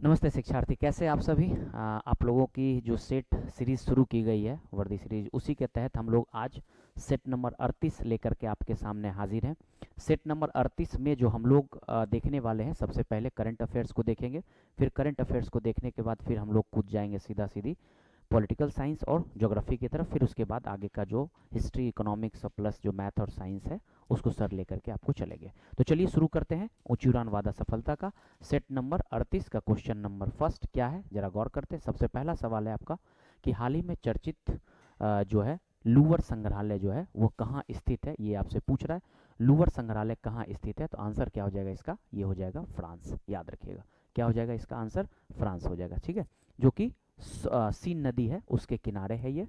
नमस्ते शिक्षार्थी, कैसे आप सभी। आप लोगों की जो सेट सीरीज शुरू की गई है वर्दी सीरीज, उसी के तहत हम लोग आज सेट नंबर 38 लेकर के आपके सामने हाजिर हैं। सेट नंबर 38 में जो हम लोग देखने वाले हैं, सबसे पहले करंट अफेयर्स को देखेंगे। फिर करंट अफेयर्स को देखने के बाद फिर हम लोग कूद जाएंगे सीधा सीधी पॉलिटिकल साइंस और ज्योग्राफी की तरफ। फिर उसके बाद आगे का जो हिस्ट्री, इकोनॉमिक्स और प्लस जो मैथ और साइंस है उसको सर लेकर के आपको चलेंगे। तो चलिए शुरू करते हैं ऊंची उड़ान वादा सफलता का सेट नंबर 38 का क्वेश्चन नंबर फर्स्ट क्या है, जरा गौर करते हैं। सबसे पहला सवाल है आपका कि हाल ही में चर्चित जो है लूवर संग्रहालय जो है वो कहाँ स्थित है, ये आपसे पूछ रहा है। लूवर संग्रहालय कहाँ स्थित है, तो आंसर क्या हो जाएगा इसका, ये हो जाएगा फ्रांस। याद रखिएगा क्या हो जाएगा इसका आंसर, फ्रांस हो जाएगा। ठीक है, जो कि सीन नदी है उसके किनारे है ये,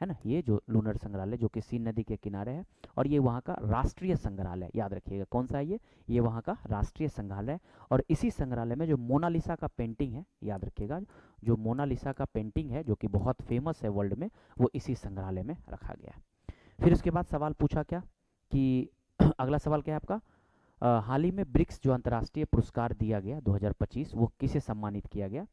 है ना। ये जो लूनर संग्रहालय जो कि सीन नदी के किनारे है, और ये वहाँ का राष्ट्रीय संग्रहालय, याद रखिएगा कौन सा है ये वहाँ का राष्ट्रीय संग्रहालय। और इसी संग्रहालय में जो मोनालिसा का पेंटिंग है, याद रखिएगा जो मोनालिसा का पेंटिंग है जो कि बहुत फेमस है वर्ल्ड में, वो इसी संग्रहालय में रखा गया है। फिर उसके बाद सवाल पूछा क्या कि अगला सवाल क्या है आपका, हाल ही में ब्रिक्स जो अंतर्राष्ट्रीय पुरस्कार दिया गया 2025 वो किसे सम्मानित किया गया।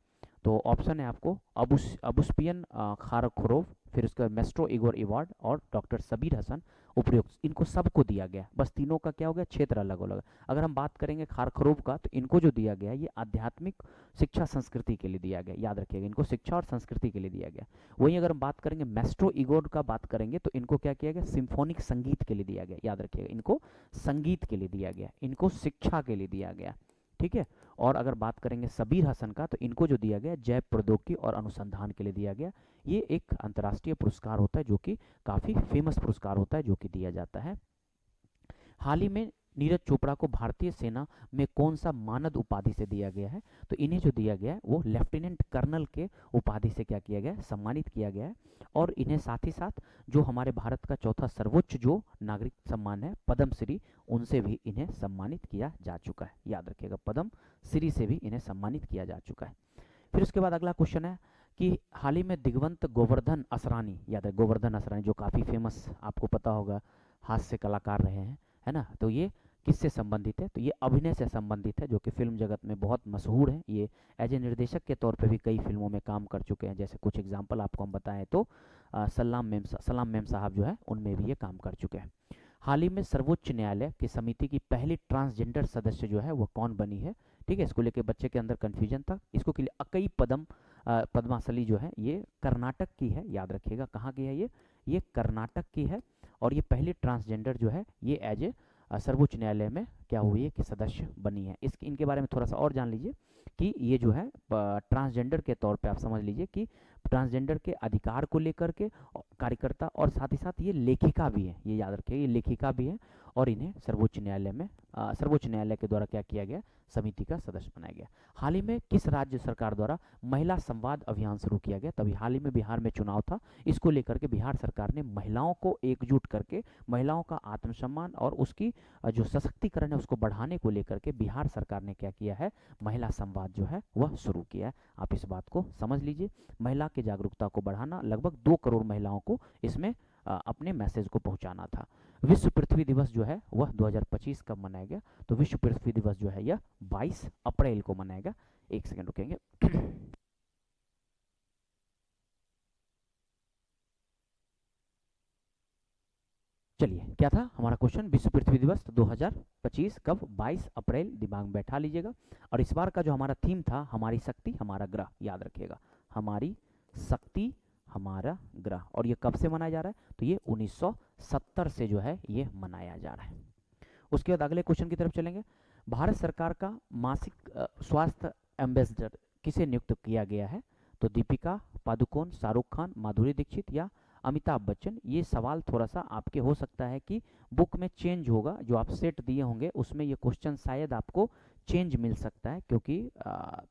तो ऑप्शन है आपको अबुस्पियन खारखोरोव, फिर उसका मेस्ट्रो इगोर अवार्ड और डॉक्टर सबीर हसन उपयुक्त, इनको सबको दिया गया। बस तीनों का क्या हो गया, क्षेत्र अलग अलग। अगर हम बात करेंगे खारखोरोव का, तो इनको जो दिया गया ये आध्यात्मिक शिक्षा संस्कृति के लिए दिया गया, याद रखिएगा इनको शिक्षा और संस्कृति के लिए दिया गया। वहीं अगर हम बात करेंगे मेस्ट्रो इगोर का बात करेंगे, तो इनको क्या किया गया, सिम्फोनिक संगीत के लिए दिया गया, याद रखिएगा इनको संगीत के लिए दिया गया, इनको शिक्षा के लिए दिया गया। ठीक है, और अगर बात करेंगे सबीर हसन का, तो इनको जो दिया गया जैव प्रौद्योगिकी और अनुसंधान के लिए दिया गया। ये एक अंतर्राष्ट्रीय पुरस्कार होता है जो कि काफ़ी फेमस पुरस्कार होता है जो कि दिया जाता है। हाल ही में नीरज चोपड़ा को भारतीय सेना में कौन सा मानद उपाधि से दिया गया है, तो इन्हें जो दिया गया है वो लेफ्टिनेंट कर्नल के उपाधि से क्या किया गया है, सम्मानित किया गया है। और इन्हें साथ ही साथ जो हमारे भारत का चौथा सर्वोच्च जो नागरिक सम्मान है पद्म श्री, उनसे भी इन्हें सम्मानित किया जा चुका है। याद रखिएगा पद्म श्री से भी इन्हें सम्मानित किया जा चुका है। फिर उसके बाद अगला क्वेश्चन है कि हाल ही में दिग्वंत गोवर्धन असरानी, याद है गोवर्धन असरानी जो काफ़ी फेमस आपको पता होगा हास्य कलाकार रहे हैं, है ना। तो ये किससे संबंधित है, तो ये अभिनय से संबंधित है, जो कि फिल्म जगत में बहुत मशहूर है। ये एज ए निर्देशक के तौर पे भी कई फिल्मों में काम कर चुके हैं। जैसे कुछ एग्जांपल आपको हम बताएं तो सलाम मेम साहब जो है उनमें भी ये काम कर चुके हैं। हाल ही में सर्वोच्च न्यायालय की समिति की पहली ट्रांसजेंडर सदस्य जो है वो कौन बनी है। ठीक है, इसको लेके बच्चे के अंदर कन्फ्यूजन था। इसको के लिए अकई पद्मासली जो है ये कर्नाटक की है, याद रखिएगा कहाँ की है ये कर्नाटक की है। और ये पहली ट्रांसजेंडर जो है ये एज ए सर्वोच्च न्यायालय में क्या हुई है कि सदस्य बनी है। इसके इनके बारे में थोड़ा सा और जान लीजिए कि ये जो है ट्रांसजेंडर के तौर पे आप समझ लीजिए कि ट्रांसजेंडर के अधिकार को लेकर के कार्यकर्ता, और साथ ही साथ ये लेखिका भी है, ये याद रखिए ये लेखिका भी है। और इन्हें सर्वोच्च न्यायालय में सर्वोच्च न्यायालय के द्वारा क्या किया गया, समिति का सदस्य बनाया गया। हाल ही में किस राज्य सरकार द्वारा महिला संवाद अभियान शुरू किया गया, तभी हाल ही में बिहार में चुनाव था, इसको लेकर के बिहार सरकार ने महिलाओं को एकजुट करके महिलाओं का आत्मसम्मान और उसकी जो सशक्तिकरण है उसको बढ़ाने को लेकर के बिहार सरकार ने क्या किया है, महिला संवाद जो है वह शुरू किया है। आप इस बात को समझ लीजिए, महिला की जागरूकता को बढ़ाना, लगभग 2 करोड़ महिलाओं को इसमें अपने मैसेज को पहुंचाना था। विश्व पृथ्वी दिवस जो है वह 2025 कब मनाया गया, तो विश्व पृथ्वी दिवस जो है यह 22 अप्रैल को मनाएगा। एक सेकंड रुकेंगे। चलिए क्या था हमारा क्वेश्चन, विश्व पृथ्वी दिवस 2025 कब, 22 अप्रैल, दिमाग में बैठा लीजिएगा। और इस बार का जो हमारा थीम था, हमारी शक्ति हमारा ग्रह, याद रखिएगा हमारी शक्ति हमारा ग्रह। और ये कब से मनाया जा रहा है, तो ये 1970 से जो है ये मनाया जा रहा है। उसके बाद अगले क्वेश्चन की तरफ चलेंगे। भारत सरकार का मासिक स्वास्थ्य एम्बेसडर किसे नियुक्त किया गया है, तो दीपिका पादुकोण, शाहरुख खान, माधुरी दीक्षित या अमिताभ बच्चन। ये सवाल थोड़ा सा आपके हो सकता है कि बुक में चेंज होगा, जो आप सेट दिए होंगे उसमें ये क्वेश्चन शायद आपको चेंज मिल सकता है, क्योंकि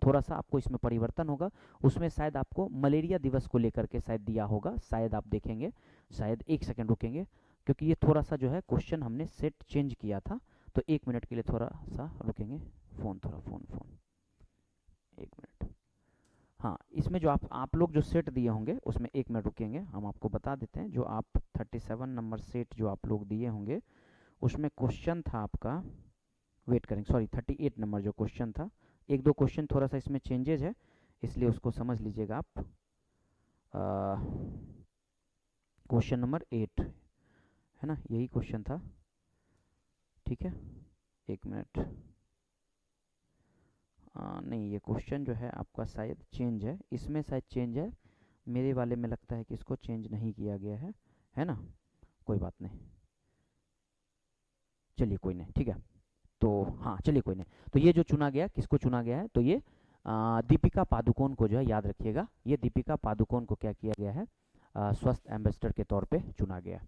थोड़ा सा आपको इसमें परिवर्तन होगा। उसमें शायद आपको मलेरिया दिवस को लेकर के शायद दिया होगा, शायद आप देखेंगे, शायद एक सेकंड रुकेंगे, क्योंकि ये थोड़ा सा जो है क्वेश्चन हमने सेट चेंज किया था। तो 1 मिनट के लिए थोड़ा सा रुकेंगे, फ़ोन थोड़ा फ़ोन 1 मिनट। हाँ, इसमें जो आप लोग जो सेट दिए होंगे उसमें 1 मिनट रुकेंगे, हम आपको बता देते हैं। जो आप 37 नंबर सेट जो आप लोग दिए होंगे उसमें क्वेश्चन था आपका, वेट करेंगे, सॉरी 38 नंबर जो क्वेश्चन था एक दो क्वेश्चन थोड़ा सा इसमें चेंजेज है, इसलिए उसको समझ लीजिएगा आप। क्वेश्चन नंबर 8 है ना, यही क्वेश्चन था, ठीक है। एक मिनट, नहीं ये क्वेश्चन जो है आपका शायद चेंज है, इसमें शायद चेंज है, मेरे वाले में लगता है कि इसको चेंज नहीं किया गया है ना, कोई बात नहीं, चलिए कोई नहीं, ठीक है। तो हाँ चलिए कोई नहीं, तो ये जो चुना गया, किसको चुना गया है, तो ये दीपिका पादुकोण को जो है, याद रखिएगा, ये दीपिका पादुकोण को क्या किया गया है, स्वास्थ्य एम्बेसडर के तौर पे चुना गया।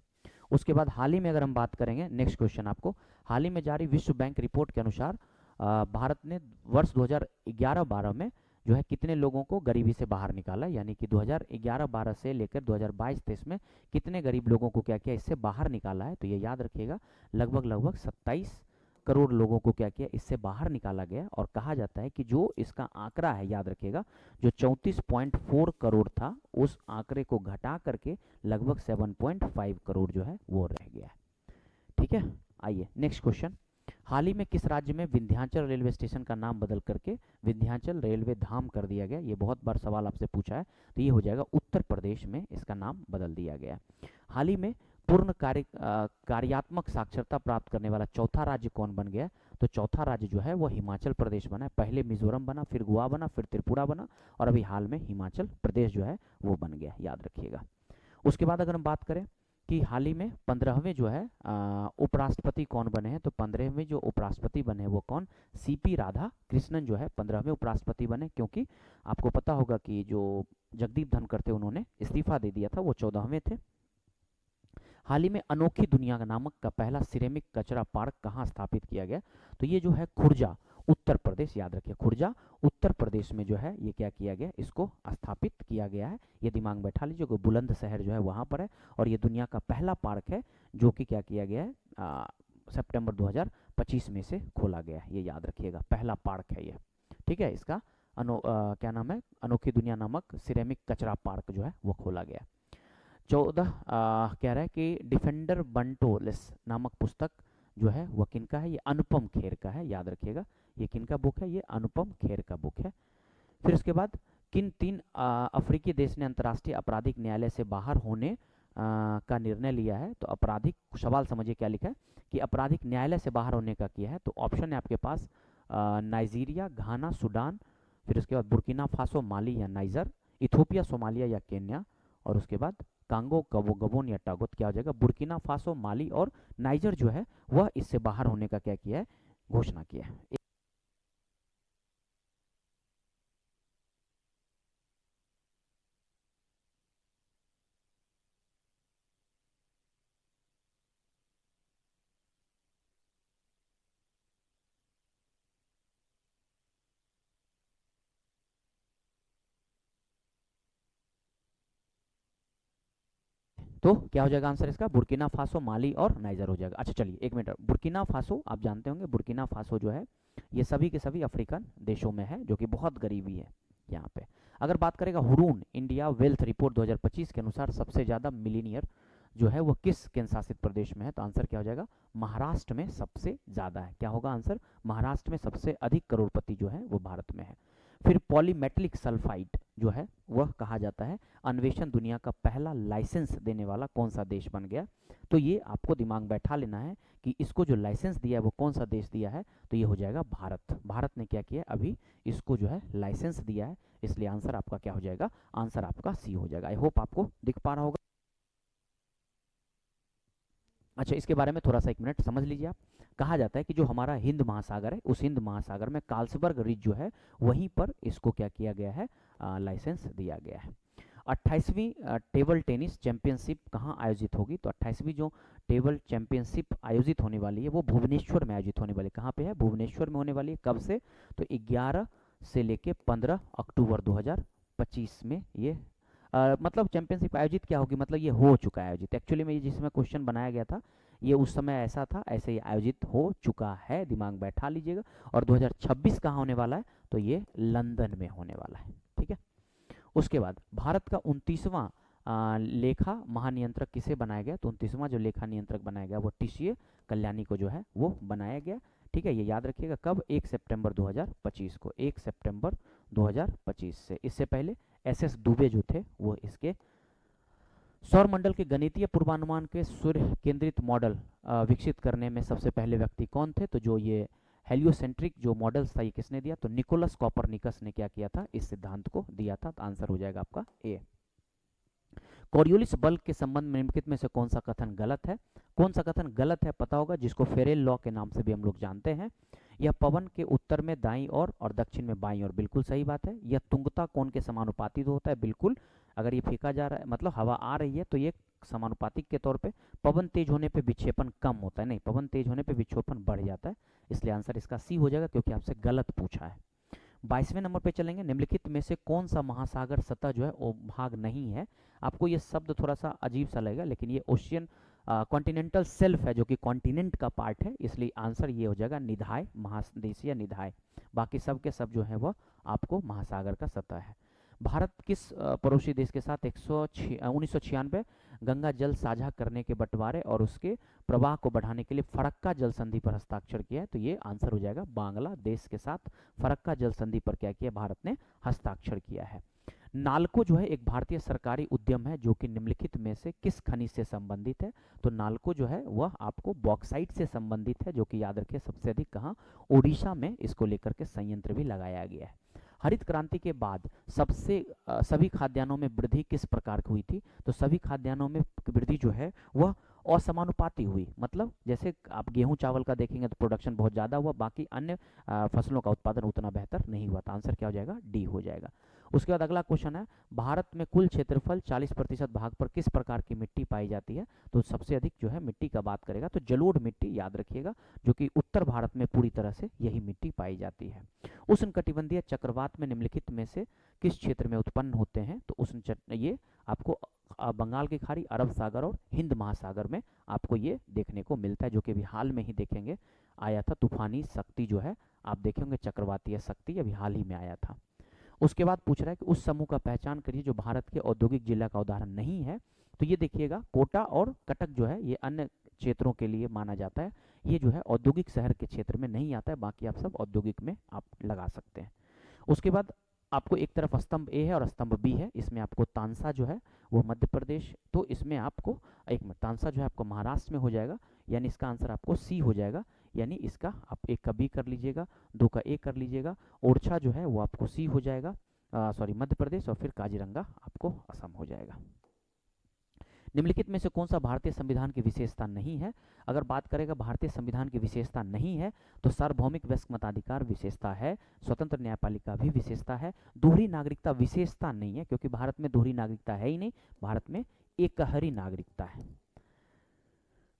उसके बाद हाल ही में अगर हम बात करेंगे, नेक्स्ट क्वेश्चन आपको, हाल ही में जारी विश्व बैंक रिपोर्ट के अनुसार भारत ने वर्ष 2011-12 में जो है कितने लोगों को गरीबी से बाहर निकाला, यानी कि 2011-12 से लेकर 2022-23 में कितने गरीब लोगों को क्या किया, इससे बाहर निकाला है, तो ये याद रखिएगा, लगभग 27 करोड़ लोगों को क्या किया, इससे बाहर निकाला गया। और कहा जाता है कि जो इसका आंकड़ा है, याद रखिएगा, जो 34.4 करोड़ था, उस आंकड़े को घटा करके लगभग 7.5 करोड़ जो है वो रह गया है, ठीक है। आइए नेक्स्ट क्वेश्चन, हाल ही में किस राज्य में विंध्याचल रेलवे स्टेशन का नाम बदल करके विंध्याचल रेलवे धाम कर दिया गया, ये बहुत बार सवाल आपसे पूछा है, तो ये हो जाएगा उत्तर प्रदेश में इसका नाम बदल दिया गया। हाल ही में पूर्ण कार्यात्मक साक्षरता प्राप्त करने वाला चौथा राज्य कौन बन गया, तो चौथा राज्य जो है वो हिमाचल प्रदेश बना है, पहले मिजोरम बना, फिर गोवा बना, फिर त्रिपुरा बना, और अभी हाल में हिमाचल प्रदेश जो है वो बन गया, याद रखिएगा। उसके बाद अगर हम बात करें कि हाल ही में 15वें जो है उपराष्ट्रपति कौन बने हैं, तो 15वें जो उपराष्ट्रपति बने हैं वो कौन, सीपी राधा कृष्णन जो है 15वें उपराष्ट्रपति बने, क्योंकि आपको पता होगा कि जो जगदीप धनखड़ थे उन्होंने इस्तीफा दे दिया था, वो 14वें थे। हाल ही में अनोखी दुनिया नामक का पहला सिरेमिक कचरा पार्क कहाँ स्थापित किया गया, तो ये जो है खुर्जा उत्तर प्रदेश, याद रखिए खुर्जा उत्तर प्रदेश में जो है ये क्या किया गया, इसको स्थापित किया गया है, ये दिमाग में बैठा लीजिए, बुलंदशहर जो है वहाँ पर है, और ये दुनिया का पहला पार्क है जो कि क्या किया गया है, सितंबर 2025 में से खोला गया है, ये याद रखिएगा, पहला पार्क है ये, ठीक है। इसका क्या नाम है, अनोखी दुनिया नामक सिरेमिक कचरा पार्क जो है वो खोला गया। 14 कह रहा है कि डिफेंडर बंटोलिस नामक पुस्तक जो है वह किनका है, ये अनुपम खेर का है, याद रखिएगा, ये किनका बुक है, ये अनुपम खेर का बुक है। फिर उसके बाद किन 3 अफ्रीकी देश ने अंतर्राष्ट्रीय आपराधिक न्यायालय से बाहर होने का निर्णय लिया है, तो आपराधिक सवाल समझिए क्या लिखा है कि आपराधिक न्यायालय से बाहर होने का किया है, तो ऑप्शन है आपके पास नाइजीरिया, घाना, सूडान, फिर उसके बाद बुर्किना फासो, माली या नाइजर, इथोपिया, सोमालिया या केन्या, और उसके बाद कांगो, गबोन या टागोत, क्या हो जाएगा, बुर्किना फासो, माली और नाइजर जो है वह इससे बाहर होने का क्या किया है, घोषणा किया है। तो क्या हो जाएगा आंसर इसका, बुर्किना फासो, माली और नाइजर हो जाएगा। अच्छा चलिए एक मिनट, बुर्किना फासो आप जानते होंगे, बुर्किना फासो जो है ये सभी के सभी अफ्रीकन देशों में है, जो कि बहुत गरीबी है यहाँ पे। अगर बात करेगा हुरून इंडिया वेल्थ रिपोर्ट 2025 के अनुसार सबसे ज़्यादा मिलीनियर जो है वो किस केंद्र शासित प्रदेश में है, तो आंसर क्या हो जाएगा, महाराष्ट्र में सबसे ज़्यादा है, क्या होगा आंसर, महाराष्ट्र में सबसे अधिक करोड़पति जो है वो भारत में है। फिर पॉलीमेटलिक सल्फाइड जो है वह कहा जाता है अन्वेषण दुनिया का पहला लाइसेंस देने वाला कौन सा देश बन गया, तो ये आपको दिमाग बैठा लेना है कि इसको जो लाइसेंस दिया है वो कौन सा देश दिया है, तो ये हो जाएगा भारत, भारत ने क्या किया अभी इसको जो है लाइसेंस दिया है, इसलिए आंसर आपका क्या हो जाएगा, आंसर आपका सी हो जाएगा। आई होप आपको दिख पा रहा होगा। अच्छा इसके बारे में थोड़ा सा एक मिनट समझ लीजिए आप। कहा जाता है कि जो हमारा हिंद महासागर है, उस हिंद महासागर में कार्लसबर्ग रिज जो है वहीं पर इसको क्या किया गया है, लाइसेंस दिया गया है। 28वीं टेबल टेनिस चैंपियनशिप कहाँ आयोजित होगी, तो 28वीं जो टेबल चैंपियनशिप आयोजित होने वाली है वो भुवनेश्वर में आयोजित होने वाली है। कहाँ पे है, भुवनेश्वर में होने वाली है। कब से, तो 11 से लेके 15 अक्टूबर 2025 में ये मतलब चैंपियनशिप आयोजित क्या होगी, मतलब ये हो चुका है आयोजित, एक्चुअली में ये जिसमें क्वेश्चन बनाया गया था ये उस समय ऐसा था, ऐसे ही आयोजित हो चुका है, दिमाग बैठा लीजिएगा। और 2026 कहाँ होने वाला है, तो ये लंदन में होने वाला है, ठीक है। उसके बाद भारत का 29वां लेखा महानियंत्रक किसे बनाया गया, तो 29वां जो लेखा नियंत्रक बनाया गया वो टीसीए कल्याणी को जो है वो बनाया गया, ठीक है, ये याद रखिएगा। कब? 1 सितंबर 2025 को, 1 सितंबर 2025 से। इससे पहले SS दुबे जो थे वो इसके सौर मंडल के गणितीय पूर्वानुमान के सूर्य केंद्रित मॉडल विकसित करने में सबसे पहले व्यक्ति कौन थे? तो जो ये हेलियोसेंट्रिक जो मॉडल्स था ये किसने दिया? तो निकोलस कॉपरनिकस ने क्या किया था? इस सिद्धांत को दिया था। तो आंसर हो जाएगा आपका ए। कॉरियोलिस बल्ब के संबंध में निम्नलिखित में से कौन सा कथन गलत है? कौन सा कथन गलत है पता होगा, जिसको फेरेल लॉ के नाम से भी हम लोग जानते हैं। यह पवन के उत्तर में दाईं ओर और दक्षिण में बाईं ओर, बिल्कुल सही बात है। यह तुंगता कोण के समानुपातिक होता है, बिल्कुल। अगर ये फेंका जा रहा है, मतलब हवा आ रही है, तो ये समानुपातिक के तौर पे। पवन तेज होने पे विक्षेपण कम होता है, नहीं, पवन तेज होने पे विक्षेपण बढ़ जाता है। इसलिए आंसर इसका सी हो जाएगा, क्योंकि आपसे गलत पूछा है। 22वें नंबर पे चलेंगे। निम्नलिखित में से कौन सा महासागर सतह जो है वो भाग नहीं है? आपको ये शब्द थोड़ा सा अजीब सा लगेगा, लेकिन ये ओशियन कॉन्टिनेंटल सेल्फ है, जो कि कॉन्टिनेंट का पार्ट है। इसलिए आंसर ये हो जाएगा निधाय, महादेशीय निधाय। बाकी सब के सब जो है वह आपको महासागर का सतह है। भारत किस पड़ोसी देश के साथ 1996 गंगा जल साझा करने के बंटवारे और उसके प्रवाह को बढ़ाने के लिए फरक्का जल संधि पर हस्ताक्षर किया है? तो ये आंसर हो जाएगा बांग्लादेश के साथ फरक्का जल संधि पर क्या किया? भारत ने हस्ताक्षर किया है। नालको जो है एक भारतीय सरकारी उद्यम है, जो कि निम्नलिखित में से किस खनिज से संबंधित है? तो नालको जो है वह आपको बॉक्साइट से संबंधित है, जो कि याद रखिए सबसे अधिक कहाँ? ओडिशा में इसको लेकर के संयंत्र भी लगाया गया है। हरित क्रांति के बाद सभी खाद्यान्नों में वृद्धि किस प्रकार की हुई थी? तो सभी खाद्यान्नों में वृद्धि जो है वह असमानुपाती हुई। मतलब जैसे आप गेहूं चावल का देखेंगे तो प्रोडक्शन बहुत ज़्यादा हुआ, बाकी अन्य फसलों का उत्पादन उतना बेहतर नहीं हुआ। तो आंसर क्या हो जाएगा? डी हो जाएगा। उसके बाद अगला क्वेश्चन है, भारत में कुल क्षेत्रफल 40% भाग पर किस प्रकार की मिट्टी पाई जाती है? तो सबसे अधिक जो है मिट्टी का बात करेगा तो जलोढ़ मिट्टी, याद रखिएगा, जो कि उत्तर भारत में पूरी तरह से यही मिट्टी पाई जाती है। उष्णकटिबंधीय चक्रवात में निम्नलिखित में से किस क्षेत्र में उत्पन्न होते हैं? तो ये आपको बंगाल की खाड़ी, अरब सागर और हिंद महासागर में आपको ये देखने को मिलता है, जो कि अभी हाल में ही देखेंगे आया था। तूफानी शक्ति जो है आप देखेंगे, चक्रवातीय शक्ति अभी हाल ही में आया था। उसके बाद पूछ रहा है कि उस समूह का पहचान करिए जो भारत के औद्योगिक जिला का उदाहरण नहीं है। तो ये देखिएगा, कोटा और कटक जो है ये अन्य क्षेत्रों के लिए माना जाता है। ये जो है औद्योगिक शहर के क्षेत्र में नहीं आता है, बाकी आप सब औद्योगिक में आप लगा सकते हैं। उसके बाद आपको एक तरफ स्तंभ ए है और स्तंभ बी है। इसमें आपको तानसा जो है वो मध्य प्रदेश, तो इसमें आपको एक मिनट, तानसा जो है आपको महाराष्ट्र में हो जाएगा, यानी इसका आंसर आपको सी हो जाएगा। यानी इसका आप एक का बी कर लीजिएगा, दो का ए कर लीजिएगा। ओरछा जो है वो आपको सी हो जाएगा, सॉरी मध्य प्रदेश, और फिर काजीरंगा आपको असम हो जाएगा। निम्नलिखित में से कौन सा भारतीय संविधान की विशेषता नहीं है? अगर बात करेगा भारतीय संविधान की विशेषता नहीं है तो सार्वभौमिक वयस्क मताधिकार विशेषता है, स्वतंत्र न्यायपालिका भी विशेषता है, दोहरी नागरिकता विशेषता नहीं है, क्योंकि भारत में दोहरी नागरिकता है ही नहीं, भारत में एकहरी नागरिकता है।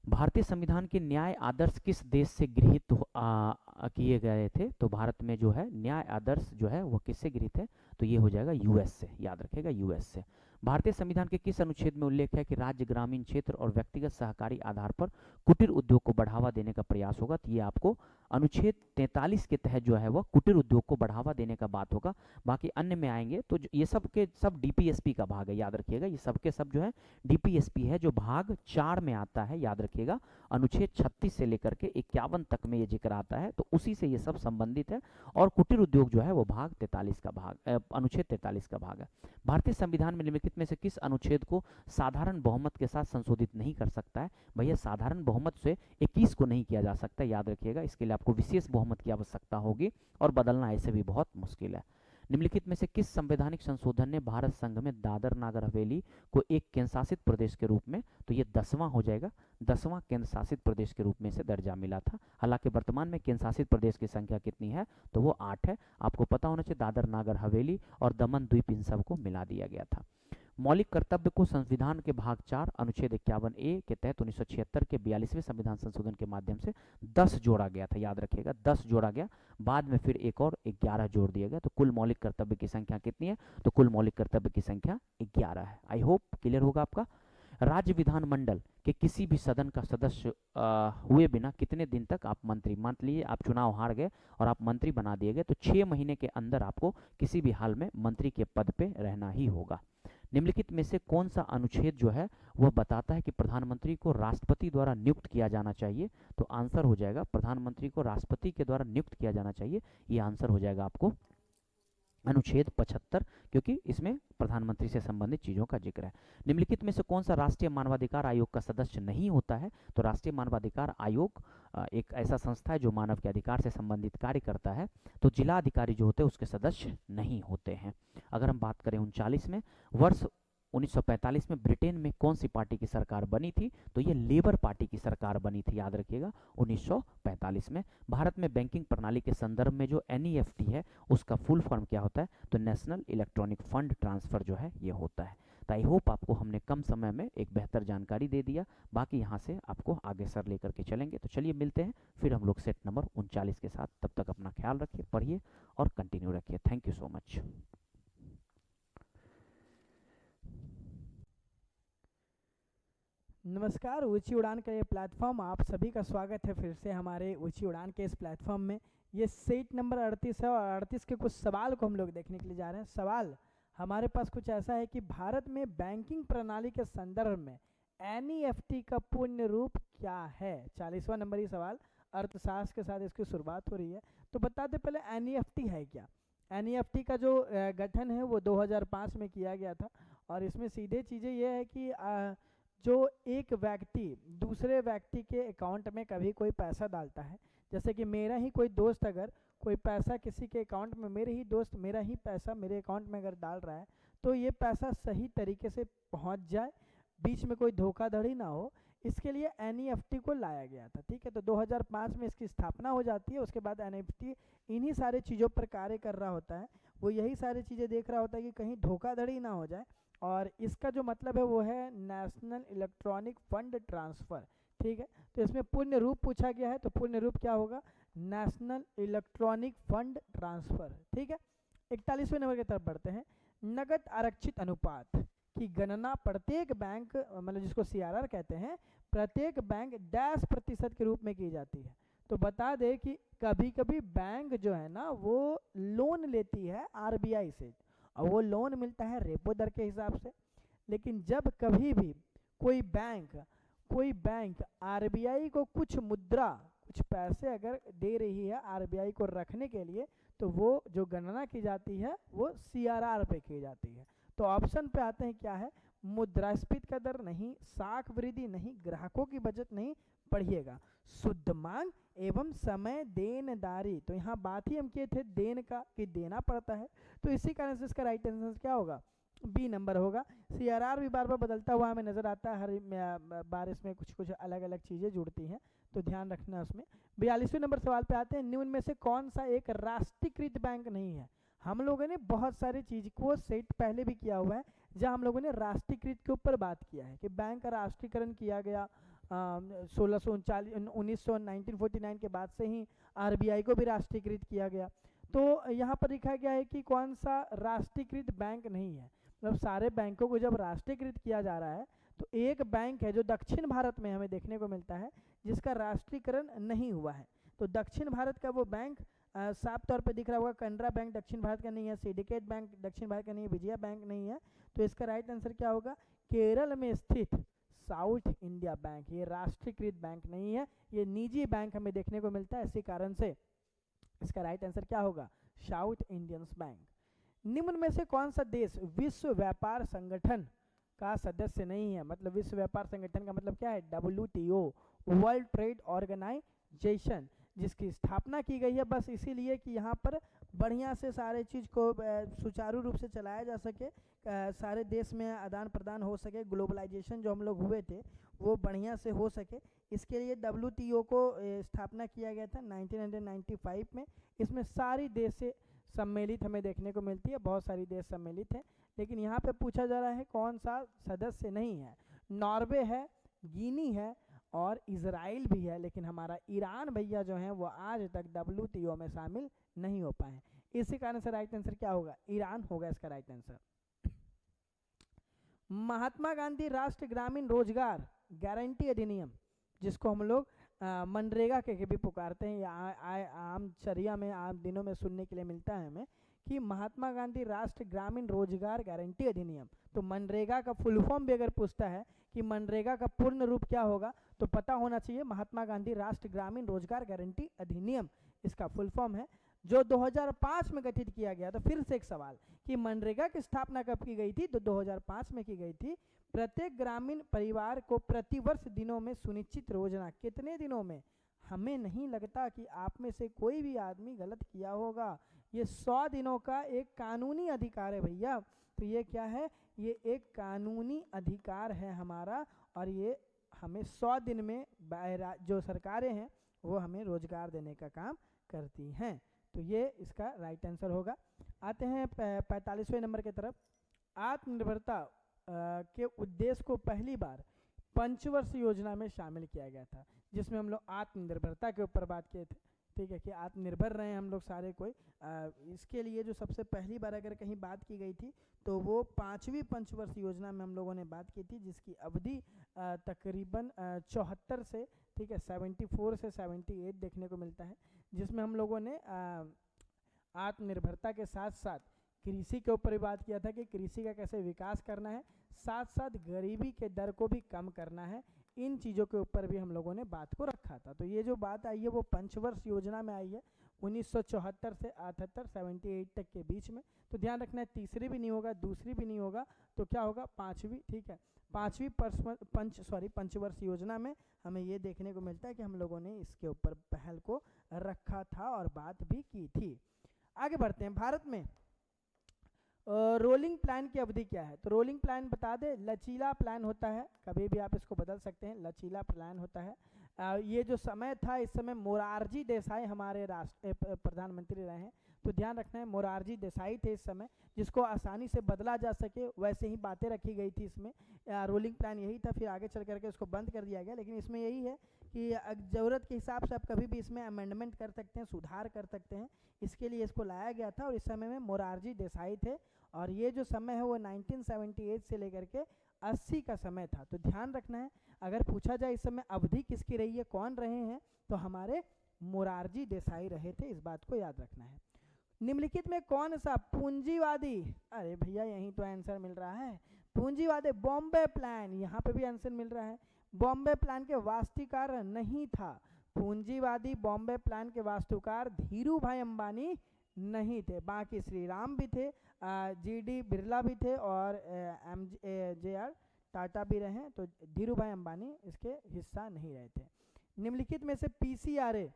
भारतीय संविधान के न्याय आदर्श किस देश से गृहीत किए गए थे? तो भारत में जो है न्याय आदर्श जो है वो किससे गृहीत है? तो ये हो जाएगा यूएस से, याद रखेगा यूएस से। भारतीय संविधान के किस अनुच्छेद में उल्लेख है कि राज्य, ग्रामीण क्षेत्र और व्यक्तिगत सहकारी आधार पर कुटीर उद्योग को बढ़ावा देने का प्रयास होगा? तो ये आपको अनुच्छेद 43 के तहत जो है वह कुटीर उद्योग को बढ़ावा देने का बात होगा। बाकी अन्य में आएंगे तो ये सब के सब डीपीएसपी का भाग है, याद रखिएगा। ये सब के सब जो है डीपीएसपी है, जो भाग 4 में आता है, याद रखिएगा। अनुच्छेद 36 से लेकर के 51 तक में ये जिक्र आता है, तो उसी से ये सब संबंधित है। और कुटीर उद्योग जो है वो भाग 43 का भाग, अनुच्छेद 43 का भाग है। भारतीय संविधान में निम्नलिखित में से किस अनुच्छेद को साधारण बहुमत के साथ संशोधित नहीं कर सकता है? भैया साधारण बहुमत से 21 को नहीं किया जा सकता, याद रखिएगा। इसके लिए आपको विशेष बहुमत की आवश्यकता होगी और बदलना ऐसे भी बहुत मुश्किल है। निम्नलिखित में से किस संवैधानिक संशोधन ने भारत संघ में दादर नागर हवेली को एक केंद्र शासित प्रदेश के रूप में, तो ये 10वां हो जाएगा, 10वां केंद्र शासित प्रदेश के रूप में से दर्जा मिला था। हालांकि वर्तमान में केंद्र शासित प्रदेश की संख्या कितनी है? तो वो 8 है। आपको पता होना चाहिए दादर नागर हवेली और दमन द्वीप इन सबको मिला दिया गया था। मौलिक कर्तव्य को संविधान के भाग 4 अनुच्छेद 51A के तहत 1976 के 42वें संविधान संशोधन के माध्यम से 10 जोड़ा गया था, याद रखिएगा, 10 जोड़ा गया। बाद में फिर एक और 11 जोड़ दिया गया। तो कुल मौलिक कर्तव्य की संख्या कितनी है? तो कुल मौलिक कर्तव्य की संख्या 11 है। आई होप क्लियर होगा आपका। राज्य विधानमंडल के किसी भी सदन का सदस्य हुए बिना कितने दिन तक आप मंत्री, मान लीजिए आप चुनाव हार गए और आप मंत्री बना दिए गए, तो 6 महीने के अंदर आपको किसी भी हाल में मंत्री के पद पे रहना ही होगा। निम्नलिखित में से कौन सा अनुच्छेद जो है वह बताता है कि प्रधानमंत्री को राष्ट्रपति द्वारा नियुक्त किया जाना चाहिए? तो आंसर हो जाएगा प्रधानमंत्री को राष्ट्रपति के द्वारा नियुक्त किया जाना चाहिए, ये आंसर हो जाएगा आपको अनुच्छेद 75, क्योंकि इसमें प्रधानमंत्री से संबंधित चीजों का जिक्र है। निम्नलिखित में से कौन सा राष्ट्रीय मानवाधिकार आयोग का सदस्य नहीं होता है? तो राष्ट्रीय मानवाधिकार आयोग एक ऐसा संस्था है जो मानव के अधिकार से संबंधित कार्य करता है, तो जिला अधिकारी जो होते हैं उसके सदस्य नहीं होते हैं। अगर हम बात करें 39 में, वर्ष 1945 में ब्रिटेन में कौन सी पार्टी की सरकार बनी थी? तो ये लेबर पार्टी की सरकार बनी थी, याद रखिएगा 1945 में। भारत में बैंकिंग प्रणाली के संदर्भ में जो NEFT है उसका फुल फॉर्म क्या होता है? तो नेशनल इलेक्ट्रॉनिक फंड ट्रांसफर जो है ये होता है। तो आई होप आपको हमने कम समय में एक बेहतर जानकारी दे दिया, बाकी यहाँ से आपको आगे सर लेकर के चलेंगे। तो चलिए मिलते हैं फिर हम लोग सेट नंबर 39 के साथ। तब तक अपना ख्याल रखिए, पढ़िए और कंटिन्यू रखिए। Thank you so much. नमस्कार, ऊंची उड़ान का ये प्लेटफॉर्म, आप सभी का स्वागत है फिर से हमारे ऊंची उड़ान के इस प्लेटफॉर्म में। ये सेट नंबर 38 है और 38 के कुछ सवाल को हम लोग देखने के लिए जा रहे हैं। सवाल हमारे पास कुछ ऐसा है कि भारत में बैंकिंग प्रणाली के संदर्भ में NEFT का पूर्ण रूप क्या है? 40वां नंबर ये सवाल, अर्थशास्त्र के साथ इसकी शुरुआत हो रही है। तो बताते पहले NEFT है क्या। NEFT का जो गठन है वो 2005 में किया गया था और इसमें सीधे चीज़ें ये है कि जो एक व्यक्ति दूसरे व्यक्ति के अकाउंट में कभी कोई पैसा डालता है, जैसे कि मेरा ही कोई दोस्त अगर कोई पैसा किसी के अकाउंट में, मेरे ही दोस्त मेरा ही पैसा मेरे अकाउंट में अगर डाल रहा है, तो ये पैसा सही तरीके से पहुंच जाए, बीच में कोई धोखाधड़ी ना हो, इसके लिए NEFT को लाया गया था। ठीक है, तो 2005 में इसकी स्थापना हो जाती है। उसके बाद NEFT इन्हीं सारे चीज़ों पर कार्य कर रहा होता है, वो यही सारी चीज़ें देख रहा होता है कि कहीं धोखाधड़ी ना हो जाए, और इसका जो मतलब है वो है नेशनल इलेक्ट्रॉनिक फंड ट्रांसफ़र। ठीक है, तो इसमें पूर्ण रूप पूछा गया है, तो पूर्ण रूप क्या होगा? National electronic fund transfer. ठीक है, 41वें नंबर की तरफ बढ़ते हैं। नगद आरक्षित अनुपात की गणना प्रत्येक बैंक, मतलब जिसको CRR कहते हैं, प्रत्येक बैंक 10% के रूप में की जाती है। तो बता दे कि कभी कभी बैंक जो है ना वो लोन लेती है RBI से, और वो लोन मिलता है रेपो दर के हिसाब से। लेकिन जब कभी भी कोई बैंक RBI को कुछ मुद्रा, कुछ पैसे अगर दे रही है RBI को रखने के लिए, तो वो जो गणना की जाती है वो CRR पे की जाती है। तो ऑप्शन पे आते हैं क्या है? मुद्रास्फीति का दर नहीं, साख वृद्धि नहीं, ग्राहकों की बचत नहीं, पढ़िएगा शुद्ध मांग एवं समय देनदारी। तो यहाँ बात ही हम किए थे देन का, कि देना पड़ता है, तो इसी कारण से इसका राइट आंसर क्या होगा? B नंबर होगा। CRR भी बार बार बदलता हुआ हमें नजर आता है, हर बार इसमें कुछ कुछ अलग अलग चीज़ें जुड़ती हैं, तो ध्यान रखना उसमें। 42वें नंबर सवाल पे आते हैं। निम्न में से कौन सा एक राष्ट्रीयकृत बैंक नहीं है? हम लोगों ने बहुत सारी चीज़ को सेट पहले भी किया हुआ है जहाँ हम लोगों ने राष्ट्रीयकृत के ऊपर बात किया है कि बैंक का राष्ट्रीयकरण किया गया 1949 के बाद से ही RBI को भी राष्ट्रीयकृत किया गया। तो यहाँ पर लिखा गया है कि कौन सा राष्ट्रीयकृत बैंक नहीं है। मतलब सारे बैंकों को जब राष्ट्रीयकृत किया जा रहा है, तो एक बैंक है जो दक्षिण भारत में हमें देखने को मिलता है जिसका राष्ट्रीयकरण नहीं हुआ है। तो दक्षिण भारत का वो बैंक साफ तौर पे दिख रहा होगा, कनरा बैंक दक्षिण भारत का नहीं है, सिंडिकेट बैंक दक्षिण भारत का नहीं है, विजया बैंक नहीं है। तो इसका राइट आंसर क्या होगा? केरल में स्थित साउथ इंडिया बैंक, ये राष्ट्रीयकृत बैंक नहीं है, ये निजी बैंक हमें देखने को मिलता है। इसी कारण से इसका राइट आंसर क्या होगा? South Indians bank. निम्न में से कौन सा देश विश्व व्यापार संगठन का सदस्य नहीं है? मतलब विश्व व्यापार संगठन का मतलब क्या है? WTO, वर्ल्ड ट्रेड ऑर्गेनाइजेशन, जिसकी स्थापना की गई है बस इसीलिए कि यहाँ पर बढ़िया से सारे चीज़ को सुचारू रूप से चलाया जा सके, सारे देश में आदान प्रदान हो सके, ग्लोबलाइजेशन जो हम लोग हुए थे वो बढ़िया से हो सके, इसके लिए WTO को स्थापना किया गया था 1995 में। इसमें सारी देश से सम्मिलित हमें देखने को मिलती है, बहुत सारी देश सम्मिलित हैं। लेकिन यहाँ पे पूछा जा रहा है कौन सा सदस्य नहीं है। नॉर्वे है, गिनी है और इजराइल भी है, लेकिन हमारा ईरान भैया जो हैं वो आज तक WTO में शामिल नहीं हो पाए। इसी कारण से राइट आंसर क्या होगा? ईरान होगा इसका राइट आंसर। महात्मा गांधी राष्ट्रीय ग्रामीण रोजगार गारंटी अधिनियम, जिसको हम लोग मनरेगा के भी पुकारते हैं, या आम चर्या में आम दिनों में सुनने के लिए मिलता है हमें कि महात्मा गांधी राष्ट्रीय ग्रामीण रोजगार गारंटी अधिनियम, तो मनरेगा का फुल फॉर्म भी अगर पूछता है कि मनरेगा का पूर्ण रूप क्या होगा, तो पता होना चाहिए महात्मा गांधी राष्ट्रीय ग्रामीण रोजगार गारंटी अधिनियम इसका फुल फॉर्म है, जो 2005 में गठित किया गया। तो फिर से एक सवाल कि मनरेगा की स्थापना कब की गई थी, तो 2005 में की गई थी। प्रत्येक ग्रामीण परिवार को प्रतिवर्ष दिनों में सुनिश्चित रोजना, कितने दिनों में, हमें नहीं लगता कि आप में से कोई भी आदमी गलत किया होगा। ये 100 दिनों का एक कानूनी अधिकार है भैया। तो ये क्या है, ये एक कानूनी अधिकार है हमारा, और ये हमें 100 दिन में जो सरकारें हैं वो हमें रोजगार देने का काम करती हैं। तो ये इसका राइट आंसर होगा। आते हैं 45वें नंबर की तरफ। आत्मनिर्भरता के उद्देश्य को पहली बार पंचवर्ष योजना में शामिल किया गया था, जिसमें हम लोग आत्मनिर्भरता के ऊपर बात किए थे। ठीक है, कि आत्मनिर्भर रहे हम लोग सारे कोई। इसके लिए जो सबसे पहली बार अगर कहीं बात की गई थी तो वो 5वीं पंचवर्ष योजना में हम लोगों ने बात की थी, जिसकी अवधि तकरीबन 74 से, ठीक है, 74 से 78 देखने को मिलता है, जिसमें हम लोगों ने आत्मनिर्भरता के साथ साथ कृषि के ऊपर भी बात किया था कि कृषि का कैसे विकास करना है, साथ साथ गरीबी के दर को भी कम करना है। इन चीज़ों के ऊपर भी हम लोगों ने बात को रखा था। तो ये जो बात आई है वो पंचवर्ष योजना में आई है 1974 से 78 78 तक के बीच में। तो ध्यान रखना है, तीसरी भी नहीं होगा, दूसरी भी नहीं होगा, तो क्या होगा, 5वीं। ठीक है, 5वीं पंचवर्ष योजना में हमें ये देखने को मिलता है कि हम लोगों ने इसके ऊपर पहल को रखा था और बात भी की थी। आगे बढ़ते हैं। भारत में रोलिंग प्लान की अवधि क्या है, तो रोलिंग प्लान बता दे, लचीला प्लान होता है, कभी भी आप इसको बदल सकते हैं, लचीला प्लान होता है। ये जो समय था, इस समय मोरारजी देसाई हमारे प्रधानमंत्री रहे हैं। तो ध्यान रखना है, मोरारजी देसाई थे इस समय, जिसको आसानी से बदला जा सके वैसे ही बातें रखी गई थी इसमें। रोलिंग प्लान यही था, फिर आगे चल करके उसको बंद कर दिया गया। लेकिन इसमें यही है कि ज़रूरत के हिसाब से आप कभी भी इसमें अमेंडमेंट कर सकते हैं, सुधार कर सकते हैं, इसके लिए इसको लाया गया था। और इस समय में मोरारजी देसाई थे, और ये जो समय है वो 1978 से लेकर के 80 का समय था। तो ध्यान रखना है, अगर पूछा जाए इस समय अवधि किसकी रही है, कौन रहे हैं, तो हमारे मोरारजी देसाई रहे थे, इस बात को याद रखना है। निम्नलिखित में कौन सा पूंजीवादी, अरे भैया यहीं तो आंसर मिल रहा है, पूंजीवादी बॉम्बे प्लान, यहाँ पे भी आंसर मिल रहा है। बॉम्बे प्लान के वास्तुकार नहीं था, पूंजीवादी बॉम्बे प्लान के वास्तुकार धीरू भाई अंबानी नहीं थे। बाकी श्री राम भी थे, GD बिरला भी थे, और MJR टाटा भी रहे। तो धीरू भाई अंबानी इसके हिस्सा नहीं रहे थे। निम्नलिखित में से PCRA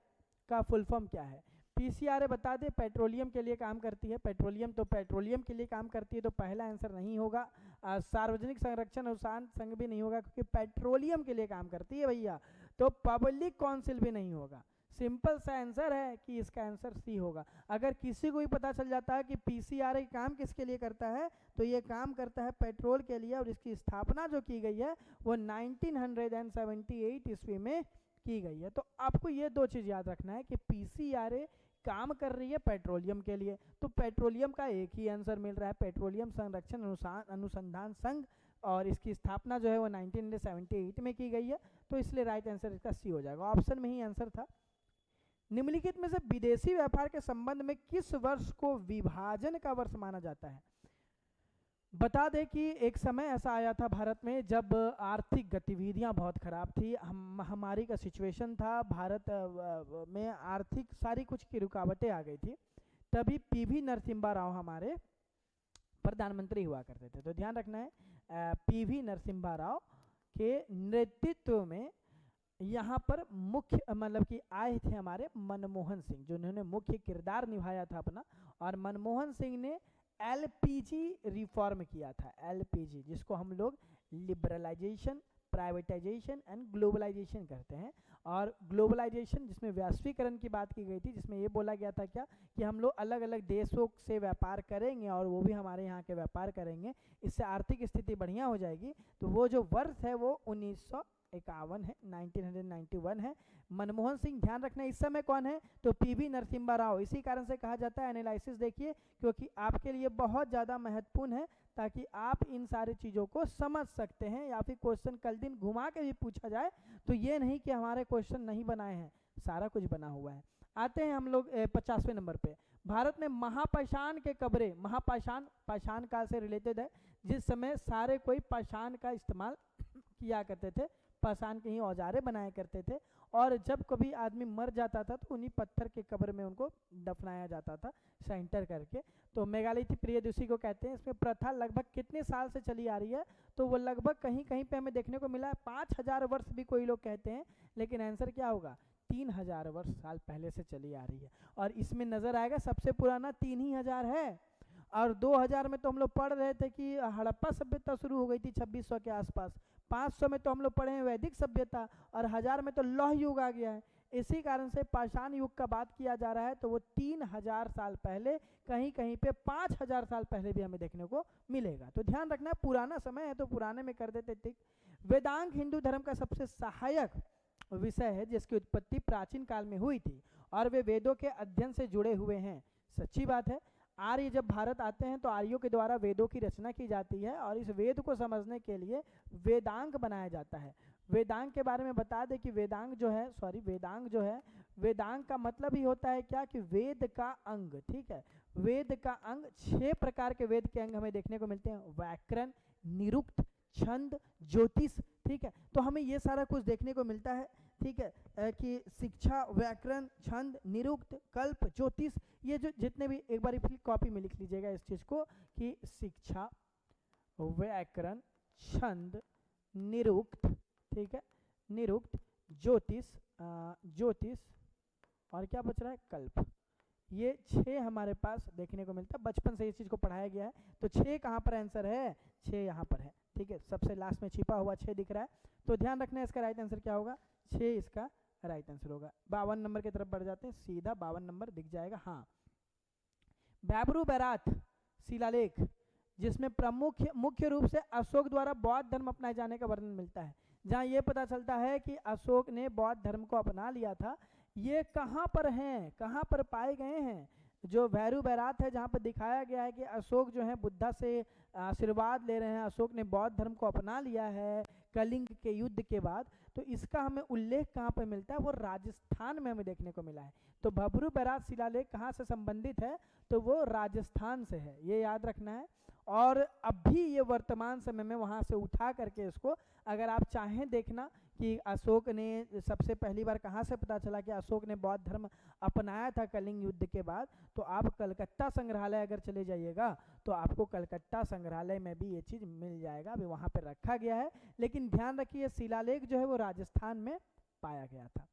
का फुल फॉर्म क्या है, PCRA बता दे, पेट्रोलियम के लिए काम करती है। पेट्रोलियम, तो पेट्रोलियम के लिए काम करती है, तो पहला आंसर नहीं होगा। सार्वजनिक संरक्षण अनुसंधान संघ भी नहीं होगा, क्योंकि पेट्रोलियम के लिए काम करती है भैया। तो पब्लिक काउंसिल भी नहीं होगा। सिंपल सा आंसर है कि इसका आंसर सी होगा। अगर किसी को भी पता चल जाता है कि PCRA काम किसके लिए करता है, तो ये काम करता है पेट्रोल के लिए, और इसकी स्थापना जो की गई है वो 1978 ईस्वी में की गई है। तो आपको ये दो चीज़ याद रखना है कि PCRA काम कर रही है पेट्रोलियम के लिए, तो पेट्रोलियम का एक ही आंसर मिल रहा है, पेट्रोलियम संरक्षण अनुसंधान संघ, और इसकी स्थापना जो है वो 1978 में की गई है। तो इसलिए राइट आंसर इसका सी हो जाएगा, ऑप्शन में ही आंसर था। निम्नलिखित में से विदेशी व्यापार के संबंध में किस वर्ष को विभाजन का वर्ष माना जाता है। बता दें कि एक समय ऐसा आया था भारत में जब आर्थिक गतिविधियां बहुत खराब थी, महामारी का सिचुएशन था, भारत में आर्थिक सारी कुछ की रुकावटें आ गई थी। तभी PV नरसिम्हा राव हमारे प्रधानमंत्री हुआ करते थे। तो ध्यान रखना है, PV नरसिम्हा राव के नेतृत्व में यहाँ पर मुख्य मतलब कि आए थे हमारे मनमोहन सिंह, जिन्होंने मुख्य किरदार निभाया था अपना। और मनमोहन सिंह ने LPG रिफॉर्म किया था, LPG जिसको हम लोग लिबरलाइजेशन, प्राइवेटाइजेशन एंड ग्लोबलाइजेशन करते हैं। और ग्लोबलाइजेशन जिसमें वैश्वीकरण की बात की गई थी, जिसमें ये बोला गया था क्या कि हम लोग अलग अलग देशों से व्यापार करेंगे और वो भी हमारे यहाँ के व्यापार करेंगे, इससे आर्थिक स्थिति बढ़िया हो जाएगी। तो वो जो वर्ष है वो 1951 है, 1991 है। मनमोहन सिंह, ध्यान रखना इस समय कौन है, तो PV नरसिम्हा राव। इसी कारण से कहा जाता है एनालिसिस देखिए, क्योंकि आपके लिए बहुत ज़्यादा महत्वपूर्ण है, ताकि आप इन सारी चीज़ों को समझ सकते हैं, या फिर क्वेश्चन कल दिन घुमा के भी पूछा जाए तो ये नहीं कि हमारे क्वेश्चन नहीं बनाए हैं, सारा कुछ बना हुआ है। आते हैं हम लोग 50वें नंबर पे। भारत में महापाषाण के कब्रें, महापाषाण पाषाण काल से रिलेटेड है, जिस समय सारे कोई पाषाण का इस्तेमाल किया करते थे, पाषाण के ही औजारे बनाया करते थे, और जब कभी आदमी मर जाता था तो उन्हीं पत्थर के कब्र में उनको दफनाया जाता था सेंटर करके। तो मेगालिथिक पीरियड उसी को कहते हैं। इसमें प्रथा लगभग कितने साल से चली आ रही है, तो वो लगभग कहीं कहीं पे हमें देखने को मिला है 5000 वर्ष भी कोई लोग कहते हैं, लेकिन आंसर क्या होगा, 3000 वर्ष साल पहले से चली आ रही है। और इसमें नजर आएगा सबसे पुराना 3000 है, और 2000 में तो हम लोग पढ़ रहे थे कि हड़प्पा सभ्यता शुरू हो गई थी 2600 के आसपास, 500 में तो हम लोग पढ़े हैं वैदिक सभ्यता, और 1000 में तो लौह युग आ गया है। इसी कारण से पाषाण युग का बात किया जा रहा है, तो वो 3000 साल पहले, कहीं कहीं पे 5000 साल पहले भी हमें देखने को मिलेगा। तो ध्यान रखना, पुराना समय है तो पुराने में कर देते टिक। वेदांग हिंदू धर्म का सबसे सहायक विषय है, जिसकी उत्पत्ति प्राचीन काल में हुई थी और वे वेदों के अध्ययन से जुड़े हुए हैं। सच्ची बात है, आर्य जब भारत आते हैं तो आर्यों के द्वारा वेदों की रचना की जाती है, और इस वेद को समझने के लिए वेदांग बनाया जाता है। वेदांग के बारे में बता दें कि वेदांग जो है, वेदांग का मतलब ही होता है क्या, कि वेद का अंग। ठीक है, वेद का अंग, 6 प्रकार के वेद के अंग हमें देखने को मिलते हैं, व्याकरण, निरुक्त, छंद, ज्योतिष। ठीक है, तो हमें ये सारा कुछ देखने को मिलता है। ठीक है, कि शिक्षा, व्याकरण, छंद, निरुक्त, कल्प, ज्योतिष, ये जो जितने भी, एक बार कॉपी में लिख लीजिएगा इस चीज को, कि शिक्षा, व्याकरण, छंद, निरुक्त, ठीक है, निरुक्त, ज्योतिष, और क्या बच रहा है, कल्प। ये 6 हमारे पास देखने को मिलता है, बचपन से इस चीज को पढ़ाया गया है। तो 6 कहाँ पर आंसर है, 6 यहाँ पर है। ठीक है, सबसे लास्ट में छिपा हुआ 6 दिख रहा है, तो ध्यान रखना है इसका राइट आंसर क्या होगा, 6 इसका राइट आंसर होगा। 52 नंबर की तरफ बढ़ जाते हैं, सीधा 52 नंबर दिख जाएगा। हाँ, बैबरू बैरात शिलालेख, जिसमें प्रमुख मुख्य रूप से अशोक द्वारा बौद्ध धर्म अपनाए जाने का वर्णन मिलता है, जहाँ ये पता चलता है कि अशोक ने बौद्ध धर्म को अपना लिया था। ये कहाँ पर हैं, कहाँ पर पाए गए हैं, जो भैरू बैरात है, जहाँ पर दिखाया गया है कि अशोक जो है बुद्धा से आशीर्वाद ले रहे हैं, अशोक ने बौद्ध धर्म को अपना लिया है कलिंग के युद्ध के बाद। तो इसका हमें उल्लेख कहाँ पर मिलता है, वो राजस्थान में हमें देखने को मिला है। तो भैरू बैरात शिलालेख कहाँ से संबंधित है, तो वो राजस्थान से है, ये याद रखना है। और अभी ये वर्तमान समय में वहाँ से उठा करके इसको, अगर आप चाहें देखना कि अशोक ने सबसे पहली बार कहाँ से पता चला कि अशोक ने बौद्ध धर्म अपनाया था कलिंग युद्ध के बाद, तो आप कलकत्ता संग्रहालय अगर चले जाइएगा तो आपको कलकत्ता संग्रहालय में भी ये चीज़ मिल जाएगा, अभी वहाँ पर रखा गया है। लेकिन ध्यान रखिए, शिलालेख जो है वो राजस्थान में पाया गया था।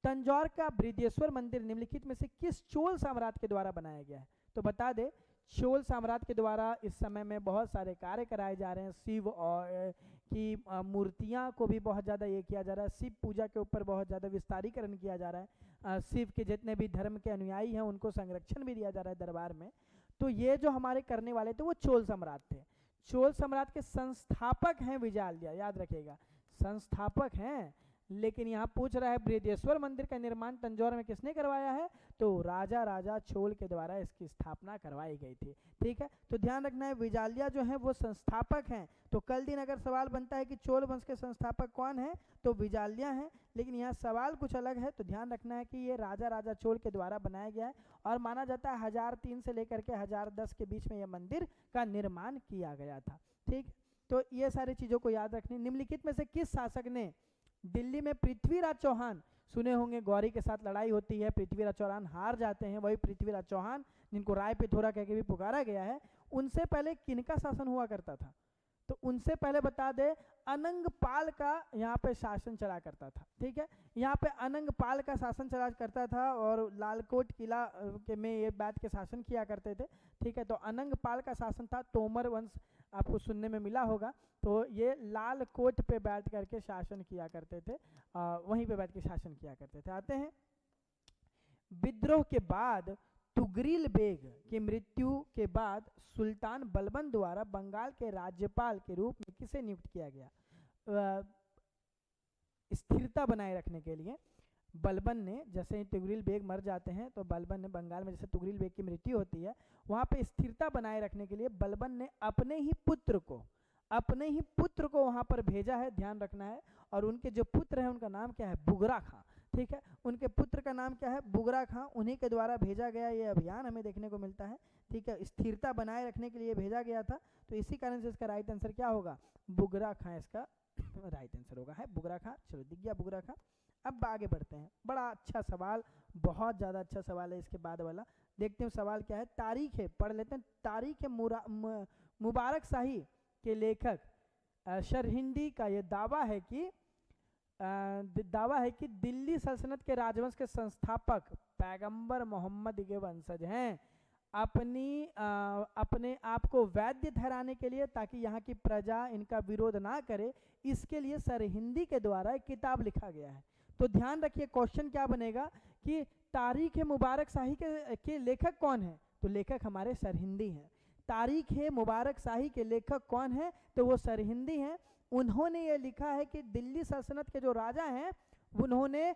तंजौर का बृहदेश्वर मंदिर निम्नलिखित में से किस चोल साम्राज्य के द्वारा बनाया गया है, तो बता दे, चोल साम्राज्य के द्वारा इस समय में बहुत सारे कार्य कराए जा रहे हैं। शिव और की मूर्तियां को भी बहुत ज़्यादा ये किया जा रहा है, शिव पूजा के ऊपर बहुत ज़्यादा विस्तारीकरण किया जा रहा है, शिव के जितने भी धर्म के अनुयायी हैं उनको संरक्षण भी दिया जा रहा है दरबार में। तो ये जो हमारे करने वाले थे वो चोल सम्राट थे। चोल सम्राट के संस्थापक हैं विजालिया, याद रखिएगा, संस्थापक हैं। लेकिन यहाँ पूछ रहा है बृहदेश्वर मंदिर का निर्माण तंजौर में किसने करवाया है, तो राजा चोल के द्वारा इसकी स्थापना करवाई गई थी। ठीक है, तो ध्यान रखना है, विजालिया जो है वो संस्थापक हैं। तो कल दिन अगर सवाल बनता है कि चोल वंश के संस्थापक कौन है, तो विजालिया हैं, लेकिन यहाँ सवाल कुछ अलग है। तो ध्यान रखना है कि ये राजा चोल के द्वारा बनाया गया है, और माना जाता है 1003 से लेकर के 1010 के बीच में यह मंदिर का निर्माण किया गया था। ठीक, तो ये सारी चीज़ों को याद रखनी। निम्नलिखित में से किस शासक ने दिल्ली में पृथ्वीराज चौहान, सुने होंगे गौरी के साथ लड़ाई होती है, पृथ्वीराज चौहान हार जाते हैं, वही पृथ्वीराज चौहान जिनको राय पिथौरा कह के भी पुकारा गया है, उनसे पहले किनका शासन हुआ करता था, तो उनसे पहले बता दे अनंगपाल का यहाँ पे शासन चला करता था। ठीक है, यहाँ पे अनंगपाल का शासन चला करता था, और लालकोट किला के में ये बात के शासन किया करते थे। ठीक है, तो अनंगपाल का शासन था, तोमर वंश आपको सुनने में मिला होगा। तो ये लाल कोट पे बैठ करके शासन किया करते थे, वहीं पे बैठ के शासन किया करते थे। आते हैं, विद्रोह के बाद तुगरिल बेग की मृत्यु के बाद सुल्तान बलबन द्वारा बंगाल के राज्यपाल के रूप में किसे नियुक्त किया गया। स्थिरता बनाए रखने के लिए बलबन ने, जैसे ही तुगरिल बेग मर जाते हैं तो बलबन ने बंगाल में, जैसे तुगरिल बेग की मृत्यु होती है, वहाँ पे स्थिरता बनाए रखने के लिए बलबन ने अपने ही पुत्र को वहाँ पर भेजा है, ध्यान रखना है। और उनके जो पुत्र हैं उनका नाम क्या है, बुगरा खां। ठीक है। उनके पुत्र का नाम क्या है? बुगरा खां। उन्हीं के द्वारा भेजा गया ये अभियान हमें देखने को मिलता है, ठीक है। स्थिरता बनाए रखने के लिए भेजा गया था, तो इसी कारण से इसका राइट आंसर क्या होगा? बुगरा खां इसका राइट आंसर होगा, है बुगरा खां। चलो दिख गया बुगरा खां। अब आगे बढ़ते हैं, बड़ा अच्छा सवाल, बहुत ज़्यादा अच्छा सवाल है इसके बाद वाला। देखते हैं सवाल क्या है। तारीख है, पढ़ लेते हैं। तारीख है मुबारक शाही के लेखक सरहिंदी का ये दावा है कि दिल्ली सल्तनत के राजवंश के संस्थापक पैगंबर मोहम्मद के वंशज हैं। अपने आप को वैद्य ठहराने के लिए, ताकि यहाँ की प्रजा इनका विरोध ना करे, इसके लिए सरहिंदी के द्वारा एक किताब लिखा गया है। तो ध्यान रखिए क्वेश्चन क्या बनेगा कि तारीख मुबारक शाही के लेखक कौन है? तो लेखक हमारे सरहिंदी हैं। तारीख मुबारक शाही के लेखक कौन है? तो वो सरहिंदी हैं। उन्होंने ये लिखा है कि दिल्ली सल्तनत के जो राजा हैं उन्होंने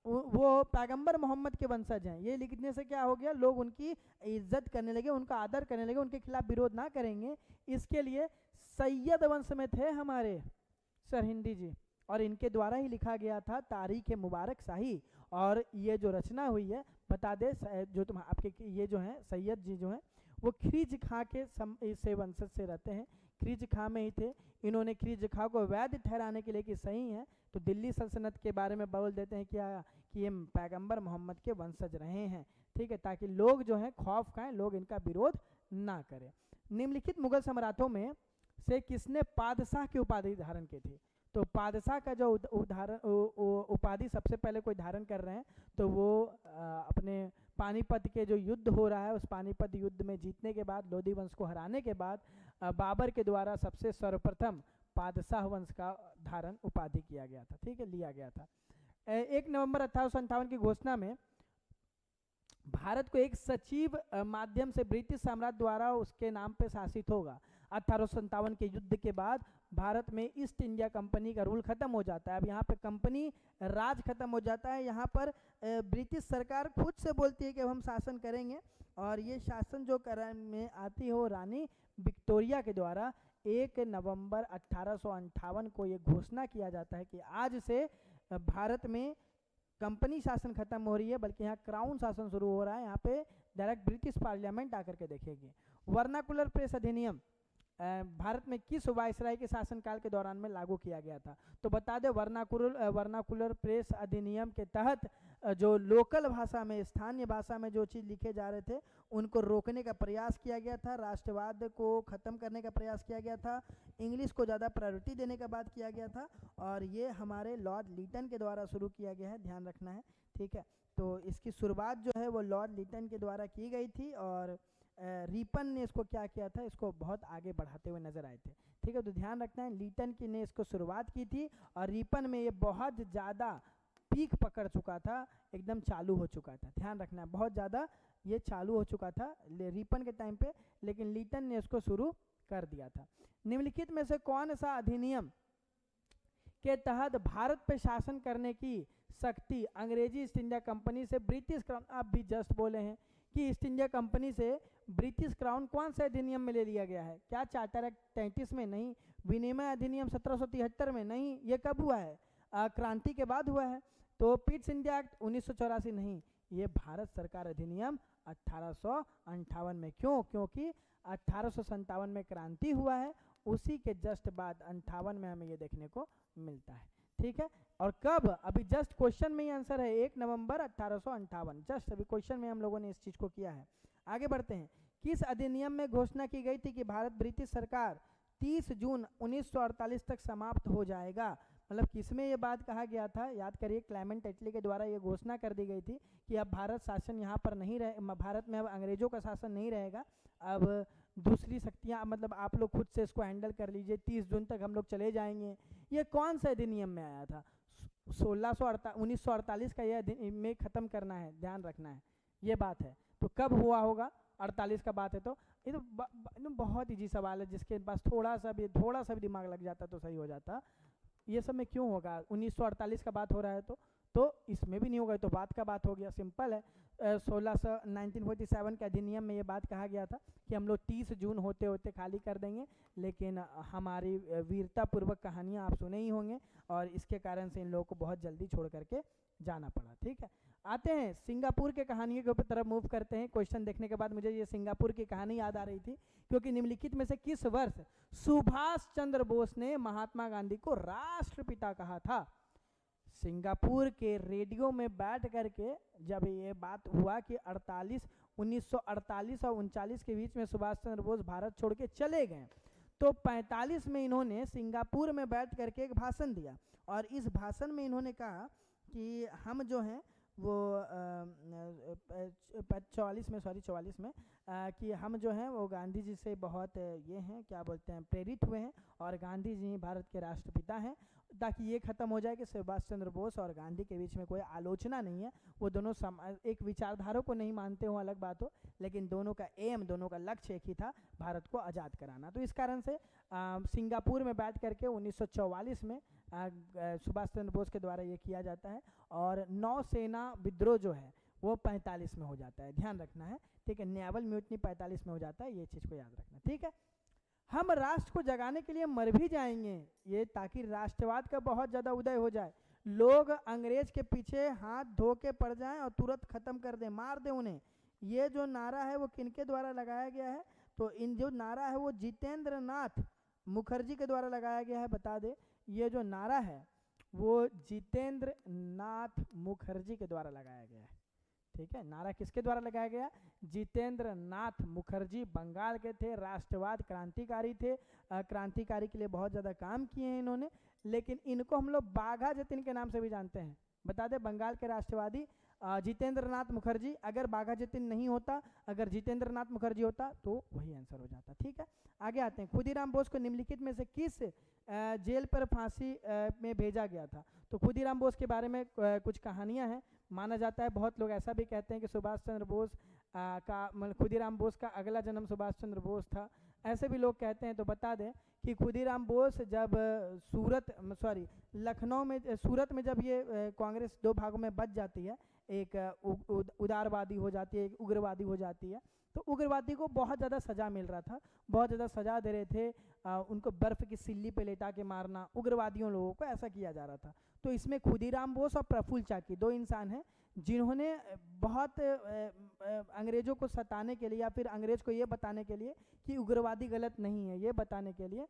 वो पैगंबर मोहम्मद के वंशज हैं। ये लिखने से क्या हो गया? लोग उनकी इज्जत करने लगे, उनका आदर करने लगे, उनके खिलाफ विरोध ना करेंगे। इसके लिए सैयद वंश में थे हमारे सरहिंदी जी, और इनके द्वारा ही लिखा गया था तारीख मुबारक शाही। और ये जो रचना हुई है, बता दे जो तुम आपके ये जो हैं सैयद जी जो हैं वो खीज खां के से वंशज से रहते हैं, खीज खां में ही थे। इन्होंने खीज खां को वैध ठहराने के लिए कि सही है, तो दिल्ली सल्तनत के बारे में बोल देते हैं क्या कि ये पैगंबर मोहम्मद के वंशज रहे हैं, ठीक है, ताकि लोग जो हैं खौफ खाएं, लोग इनका विरोध ना करें। निम्नलिखित मुगल सम्राटों से किसने पादशाह की उपाधि धारण की थी? तो पादशाह का जो उपाधि सबसे पहले कोई धारण कर रहे हैं तो वो अपने पानीपत के जो युद्ध हो रहा है, उस पानीपत युद्ध में जीतने के बाद, लोधी वंश को हराने के बाद बाबर के द्वारा सबसे सर्वप्रथम पादशाह वंश का धारण उपाधि किया गया था, ठीक है, लिया गया था। 1 नवंबर 1857 की घोषणा में भारत को एक सचिव माध्यम से ब्रिटिश साम्राज्य द्वारा उसके नाम पे शासित होगा। 1857 के युद्ध के बाद भारत में ईस्ट इंडिया कंपनी का रूल खत्म हो जाता है। अब यहाँ पे कंपनी राज खत्म हो जाता है। यहाँ पर ब्रिटिश सरकार खुद से बोलती है कि हम शासन करेंगे, और ये शासन जो में आती हो रानी विक्टोरिया के द्वारा 1 नवंबर 1858 को ये घोषणा किया जाता है कि आज से भारत में कंपनी शासन खत्म हो रही है, बल्कि यहाँ क्राउन शासन शुरू हो रहा है। यहाँ पे डायरेक्ट ब्रिटिश पार्लियामेंट आकर के देखेगी। वर्नाकुलर प्रेस अधिनियम भारत में किस वायसराय के शासनकाल के दौरान में लागू किया गया था? तो बता दें वर्नाकुलर प्रेस अधिनियम के तहत जो लोकल भाषा में, स्थानीय भाषा में जो चीज़ लिखे जा रहे थे उनको रोकने का प्रयास किया गया था, राष्ट्रवाद को ख़त्म करने का प्रयास किया गया था, इंग्लिश को ज़्यादा प्रायोरिटी देने का बात किया गया था, और ये हमारे लॉर्ड लीटन के द्वारा शुरू किया गया है, ध्यान रखना है, ठीक है। तो इसकी शुरुआत जो है वो लॉर्ड लीटन के द्वारा की गई थी, और रीपन ने इसको क्या किया था, इसको बहुत आगे बढ़ाते हुए नजर आए थे, ठीक है। तो ध्यान रखना है, लीटन की ने इसको शुरुआत की थी, और रीपन में ये बहुत ज़्यादा पीक पकड़ चुका था, एकदम चालू हो चुका था। ध्यान रखना है, बहुत ज़्यादा ये चालू हो चुका था रीपन के टाइम पे, लेकिन लीटन ने इसको शुरू कर दिया था। निम्नलिखित में से कौन सा अधिनियम के तहत भारत पे शासन करने की शक्ति अंग्रेजी ईस्ट इंडिया कंपनी से ब्रिटिश क्राउन, आप भी जस्ट बोले हैं कि ईस्ट इंडिया कंपनी से ब्रिटिश क्राउन कौन से अधिनियम में ले लिया गया है? क्या चार्टर एक्ट 33 में? नहीं। विनिमय अधिनियम 1773 में? नहीं। ये कब हुआ है? क्रांति के बाद हुआ है। तो पिट्स इंडिया एक्ट 1984? नहीं। ये भारत सरकार अधिनियम 1858 में। क्यों? क्योंकि 1857 में क्रांति हुआ है, उसी के जस्ट बाद 58 में हमें ये देखने को मिलता है, ठीक है। और कब? अभी जस्ट क्वेश्चन में ही आंसर है 1 नवंबर 1858, जस्ट अभी क्वेश्चन में हम लोगों ने इस चीज को किया है। आगे बढ़ते हैं। किस अधिनियम में घोषणा की गई थी कि भारत ब्रिटिश सरकार 30 जून 1948 तक समाप्त हो जाएगा? मतलब किसमें ये बात कहा गया था? याद करिए, क्लेमेंट एटली के द्वारा ये घोषणा कर दी गई थी कि अब भारत शासन यहाँ पर नहीं रहे, भारत में अब अंग्रेजों का शासन नहीं रहेगा, अब दूसरी शक्तियाँ, मतलब आप लोग खुद से इसको हैंडल कर लीजिए, 30 जून तक हम लोग चले जाएंगे। ये कौन सा अधिनियम में आया था? 1948 का ये में ख़त्म करना है, ध्यान रखना है, ये बात है। तो कब हुआ होगा? 48 का बात है। तो ये तो बहुत ईजी सवाल है, जिसके पास थोड़ा सा भी दिमाग लग जाता तो सही हो जाता। ये सब में क्यों होगा? 1948 का बात हो रहा है तो इसमें भी नहीं होगा, तो बात का बात हो गया, सिंपल है। 1947 के अधिनियम में ये बात कहा गया था कि हम लोग 30 जून होते होते खाली कर देंगे, लेकिन हमारी वीरता पूर्वक कहानियाँ आप सुने ही होंगे और इसके कारण से इन लोगों को बहुत जल्दी छोड़ करके जाना पड़ा। ठीक है, आते हैं सिंगापुर के कहानी के ऊपर तरफ मूव करते हैं। क्वेश्चन देखने के बाद मुझे ये सिंगापुर की कहानी याद आ रही थी, क्योंकि निम्नलिखित में से किस वर्ष सुभाष चंद्र बोस ने महात्मा गांधी को राष्ट्रपिता कहा था? सिंगापुर के रेडियो में बैठ करके जब ये बात हुआ कि 1948 और 39 के बीच में सुभाष चंद्र बोस भारत छोड़ के चले गए, तो 45 में इन्होंने सिंगापुर में बैठ करके एक भाषण दिया और इस भाषण में इन्होंने कहा कि हम जो हैं वो 44 में कि हम जो हैं वो गांधी जी से बहुत ये हैं क्या बोलते हैं प्रेरित हुए हैं और गांधी जी भारत के राष्ट्रपिता हैं, ताकि ये खत्म हो जाए कि सुभाष चंद्र बोस और गांधी के बीच में कोई आलोचना नहीं है। वो दोनों एक विचारधारा को नहीं मानते हो, अलग बात हो, लेकिन दोनों का एम, दोनों का लक्ष्य एक ही था, भारत को आज़ाद कराना। तो इस कारण से सिंगापुर में बैठ करके 1944 में सुभाष चंद्र बोस के द्वारा ये किया जाता है और नौसेना विद्रोह जो है वो 45 में हो जाता है, ध्यान रखना है। ठीक है, नेवल म्यूटनी 45 में हो जाता है, ये चीज़ को याद रखना। ठीक है, हम राष्ट्र को जगाने के लिए मर भी जाएंगे, ये ताकि राष्ट्रवाद का बहुत ज़्यादा उदय हो जाए, लोग अंग्रेज के पीछे हाथ धो के पड़ जाएं और तुरंत ख़त्म कर दें, मार दें उन्हें। ये जो नारा है वो किनके द्वारा लगाया गया है? तो इन जो नारा है वो जितेंद्र नाथ मुखर्जी के द्वारा लगाया गया है। बता दे, ये जो नारा है वो जितेंद्र नाथ मुखर्जी के द्वारा लगाया गया है। ठीक है, नारा किसके द्वारा लगाया गया? जितेंद्र नाथ मुखर्जी बंगाल के थे, राष्ट्रवाद क्रांतिकारी थे, क्रांतिकारी के लिए बहुत ज़्यादा काम किए हैं इन्होंने, लेकिन इनको हम लोग बाघा जतिन के नाम से भी जानते हैं। बता दें, बंगाल के राष्ट्रवादी जितेंद्र नाथ मुखर्जी, अगर बाघा जतिन नहीं होता, अगर जितेंद्र नाथ मुखर्जी होता तो वही आंसर हो जाता। ठीक है, आगे आते हैं। खुदीराम बोस को निम्नलिखित में से किस जेल पर फांसी में भेजा गया था? तो खुदीराम बोस के बारे में कुछ कहानियां हैं। माना जाता है, बहुत लोग ऐसा भी कहते हैं कि सुभाष चंद्र बोस खुदीराम बोस का अगला जन्म सुभाष चंद्र बोस था, ऐसे भी लोग कहते हैं। तो बता दें कि खुदीराम बोस जब लखनऊ में सूरत में जब ये कांग्रेस दो भागों में बच जाती है, एक उदारवादी हो जाती है, एक उग्रवादी हो जाती है, तो उग्रवादी को बहुत ज़्यादा सज़ा मिल रहा था, बहुत ज़्यादा सज़ा दे रहे थे, उनको बर्फ़ की सिल्ली पे लेटा के मारना, उग्रवादियों लोगों को ऐसा किया जा रहा था। तो इसमें खुदीराम बोस और प्रफुल्ल चाकी दो इंसान हैं जिन्होंने बहुत अंग्रेज़ों को सताने के लिए या फिर अंग्रेज़ को ये बताने के लिए कि उग्रवादी गलत नहीं है, ये बताने के लिए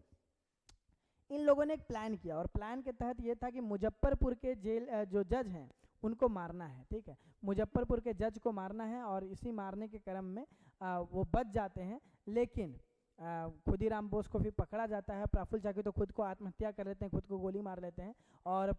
इन लोगों ने एक प्लान किया और प्लान के तहत ये था कि मुजफ्फरपुर के जेल जो जज हैं उनको मारना है। ठीक है, मुजफ्फरपुर के जज को मारना है और इसी मारने के क्रम में वो बच जाते हैं, लेकिन खुदीराम बोस को फिर पकड़ा जाता है। प्रफुल्ल चाकी तो खुद को आत्महत्या कर लेते हैं, खुद को गोली मार लेते हैं, और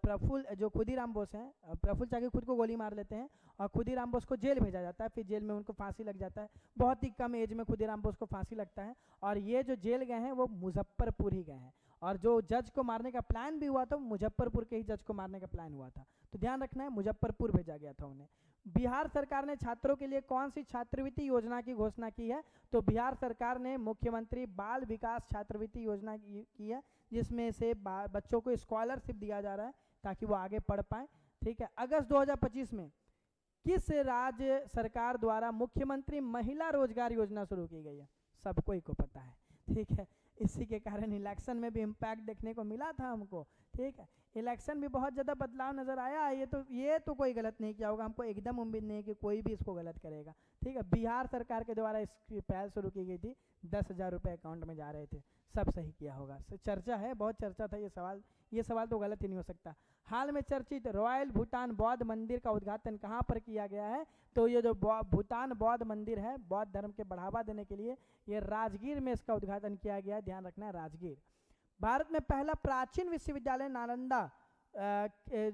जो खुदीराम बोस हैं, प्रफुल्ल चाकी खुद को गोली मार लेते हैं और खुदीराम बोस को जेल भेजा जाता है। फिर जेल में उनको फांसी लग जाता है, बहुत ही कम एज में खुदीराम बोस को फांसी लगता है। और ये जो जेल गए हैं वो मुजफ्फरपुर ही गए हैं, और जो जज को मारने का प्लान भी हुआ था मुजफ्फरपुर के ही जज को मारने का प्लान हुआ था। तो ध्यान रखना है, मुजफ्फरपुर भेजा गया था उन्हें। बिहार सरकार ने छात्रों के लिए कौन सी छात्रवृत्ति योजना की घोषणा की है? तो बिहार सरकार ने मुख्यमंत्री बाल विकास छात्रवृत्ति योजना की है, जिसमें से बच्चों को स्कॉलरशिप दिया जा रहा है ताकि वो आगे पढ़ पाएँ। ठीक है, अगस्त 2025 में किस राज्य सरकार द्वारा मुख्यमंत्री महिला रोजगार योजना शुरू की गई है? सबको ही को पता है। ठीक है, इसी के कारण इलेक्शन में भी इम्पैक्ट देखने को मिला था हमको। ठीक है, इलेक्शन भी बहुत ज़्यादा बदलाव नज़र आया। ये तो कोई गलत नहीं किया होगा, हमको एकदम उम्मीद नहीं है कि कोई भी इसको गलत करेगा। ठीक है, बिहार सरकार के द्वारा इसकी पहल शुरू की गई थी, 10,000 रुपये अकाउंट में जा रहे थे, सब सही किया होगा। चर्चा है, बहुत चर्चा था ये सवाल तो गलत ही नहीं हो सकता। हाल में चर्चित रॉयल भूटान बौद्ध मंदिर का उद्घाटन कहाँ पर किया गया है? तो ये जो भूटान बौद्ध मंदिर है, बौद्ध धर्म के बढ़ावा देने के लिए ये राजगीर में इसका उद्घाटन किया गया है, ध्यान रखना है, राजगीर। भारत में पहला प्राचीन विश्वविद्यालय नालंदा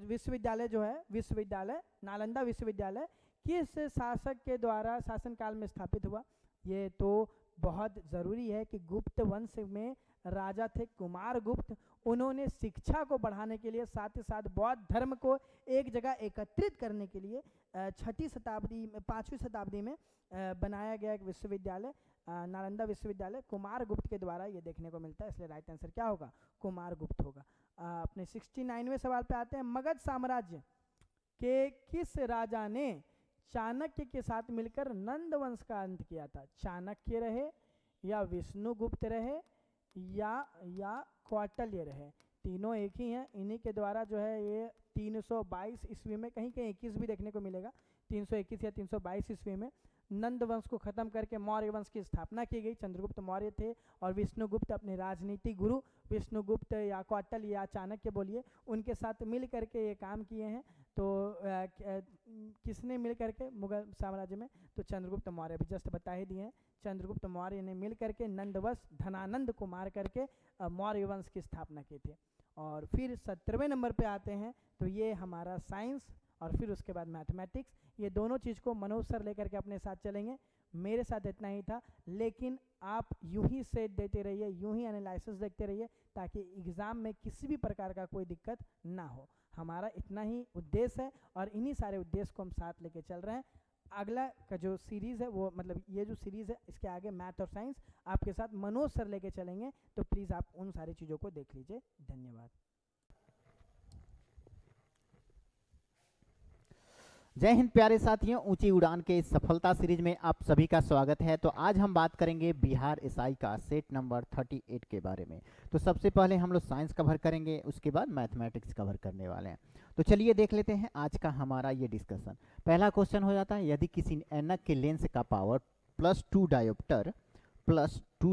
विश्वविद्यालय जो है नालंदा विश्वविद्यालय किस शासक के द्वारा शासनकाल में स्थापित हुआ? ये तो बहुत ज़रूरी है कि गुप्त वंश में राजा थे कुमार गुप्त, उन्होंने शिक्षा को बढ़ाने के लिए साथ ही साथ बौद्ध धर्म को एक जगह एकत्रित करने के लिए 5वीं शताब्दी में बनाया गया एक विश्वविद्यालय नालंदा विश्वविद्यालय कुमार गुप्त के द्वारा ये देखने को मिलता है, इसलिए राइट आंसर क्या होगा? कुमार गुप्त होगा। अपने 69वें सवाल पे आते हैं। मगध साम्राज्य के किस राजा ने चाणक्य के साथ मिलकर नंद वंश का अंत किया था। चाणक्य रहे या विष्णुगुप्त रहे या कौटिल्य रहे, तीनों एक ही हैं। इन्हीं के द्वारा जो है ये 322 ईस्वी में, कहीं कहीं 21 भी देखने को मिलेगा, 321 या 322 ईस्वी में नंद वंश को खत्म करके मौर्य वंश की स्थापना की गई। चंद्रगुप्त मौर्य थे और विष्णुगुप्त अपने राजनीतिक गुरु विष्णुगुप्त या कौटिल्य या चाणक्य बोलिए, उनके साथ मिल करके ये काम किए हैं। तो किसने मिल करके मुगल साम्राज्य में? तो चंद्रगुप्त मौर्य, भी जस्ट बता ही दिए हैं। चंद्रगुप्त मौर्य ने मिल करके नंदवंश धनानंद को मार करके मौर्य वंश की स्थापना की थी। और फिर 17वें नंबर पे आते हैं, तो ये हमारा साइंस और फिर उसके बाद मैथमेटिक्स। ये दोनों चीज़ को मनोज सर लेकर के अपने साथ चलेंगे। मेरे साथ इतना ही था, लेकिन आप यूं ही सेट देते रहिए, यूं ही एनालिसिस देखते रहिए, ताकि एग्ज़ाम में किसी भी प्रकार का कोई दिक्कत ना हो। हमारा इतना ही उद्देश्य है और इन्हीं सारे उद्देश्य को हम साथ लेके चल रहे हैं। अगला का जो सीरीज़ है वो, मतलब ये जो सीरीज़ है इसके आगे मैथ और साइंस आपके साथ मनोज सर लेके चलेंगे, तो प्लीज़ आप उन सारी चीज़ों को देख लीजिए। धन्यवाद। जय हिंद प्यारे साथियों, ऊंची उड़ान के इस सफलता सीरीज में आप सभी का स्वागत है। तो आज हम बात करेंगे बिहार एसआई का सेट नंबर 38 के बारे में। तो सबसे पहले हम लोग साइंस कवर करेंगे, उसके बाद मैथमेटिक्स कवर करने वाले हैं। तो चलिए देख लेते हैं आज का हमारा ये डिस्कशन। पहला क्वेश्चन हो जाता है, यदि किसी ऐनक के लेंस का पावर +2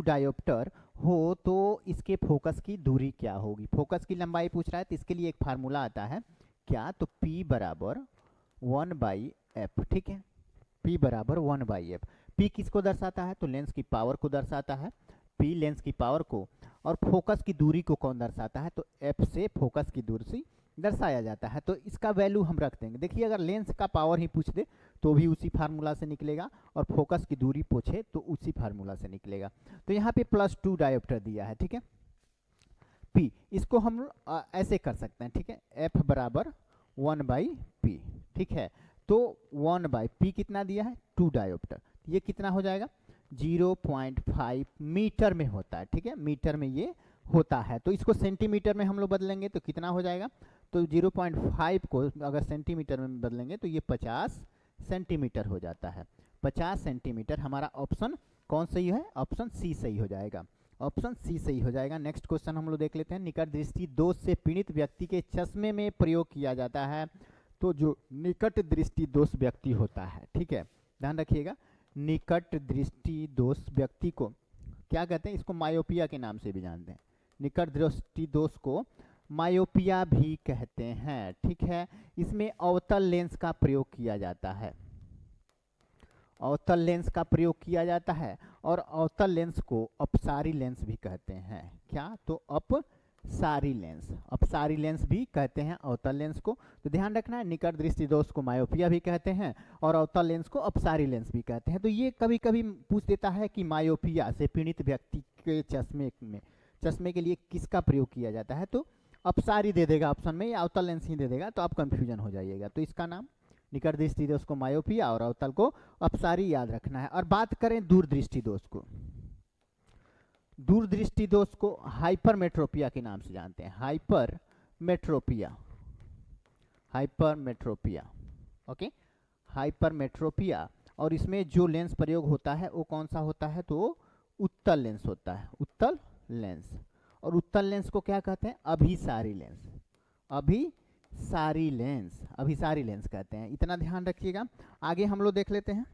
डायोप्टर हो तो इसके फोकस की दूरी क्या होगी? फोकस की लंबाई पूछ रहा है, तो इसके लिए एक फार्मूला आता है क्या? तो P बराबर 1/f, ठीक है, P बराबर 1/f। P किसको दर्शाता है? तो लेंस की पावर को दर्शाता है, P लेंस की पावर को। और फोकस की दूरी को कौन दर्शाता है? तो F से फोकस की दूरी दर्शाया जाता है। तो इसका वैल्यू हम रख देंगे। देखिए, अगर लेंस का पावर ही पूछ दे तो भी उसी फार्मूला से निकलेगा, और फोकस की दूरी पूछे तो उसी फार्मूला से निकलेगा। तो यहाँ पे +2 डायोप्टर दिया है, ठीक है। P इसको हम ऐसे कर सकते हैं, ठीक है, F बराबर 1/P, ठीक है। तो 1/P कितना दिया है? 2 डायोप्टर। ये कितना हो जाएगा? 0.5 मीटर में होता है, ठीक है, मीटर में ये होता है। तो इसको सेंटीमीटर में हम लोग बदलेंगे तो कितना हो जाएगा? तो 0.5 को अगर सेंटीमीटर में बदलेंगे तो ये 50 सेंटीमीटर हो जाता है। 50 सेंटीमीटर हमारा ऑप्शन कौन सही है? ऑप्शन सी सही हो जाएगा, ऑप्शन सी सही हो जाएगा। नेक्स्ट क्वेश्चन हम लोग देख लेते हैं। निकट दृष्टि दोष से पीड़ित व्यक्ति के चश्मे में प्रयोग किया जाता है। तो जो निकट दृष्टि दोष व्यक्ति होता है, ठीक है, ध्यान रखिएगा, निकट दृष्टि दोष व्यक्ति को क्या कहते हैं? इसको मायोपिया के नाम से भी जानते हैं। निकट दृष्टि दोष को मायोपिया भी कहते हैं, ठीक है। इसमें अवतल लेंस का प्रयोग किया जाता है, अवतल लेंस का प्रयोग किया जाता है। और अवतल लेंस को अपसारी लेंस भी कहते हैं। क्या? तो अपसारी लेंस, अपसारी लेंस भी कहते हैं अवतल लेंस को। तो ध्यान रखना है, निकट दृष्टि दोष को मायोपिया भी कहते हैं और अवतल लेंस को अपसारी लेंस भी कहते हैं। तो ये कभी कभी पूछ देता है कि मायोपिया से पीड़ित व्यक्ति के चश्मे के लिए किसका प्रयोग किया जाता है? तो अपसारी दे देगा ऑप्शन में, या अवतल लेंस ही दे देगा, तो आप कंफ्यूजन हो जाइएगा। तो इसका नाम निकट दृष्टि दोष को मायोपिया और अवतल को अपसारी याद रखना है। और बात करें दूरदृष्टि दोष को, दूरदृष्टि दोष को हाइपरमेट्रोपिया के नाम से जानते हैं, हाइपरमेट्रोपिया, हाइपरमेट्रोपिया, ओके, हाइपरमेट्रोपिया। और इसमें जो लेंस प्रयोग होता है वो कौन सा होता है? तो उत्तल लेंस होता है, उत्तल लेंस। और उत्तल लेंस को क्या कहते हैं? अभिसारी लेंस, अभिसारी लेंस, अभिसारी लेंस कहते हैं। इतना ध्यान रखिएगा। आगे हम लोग देख लेते हैं।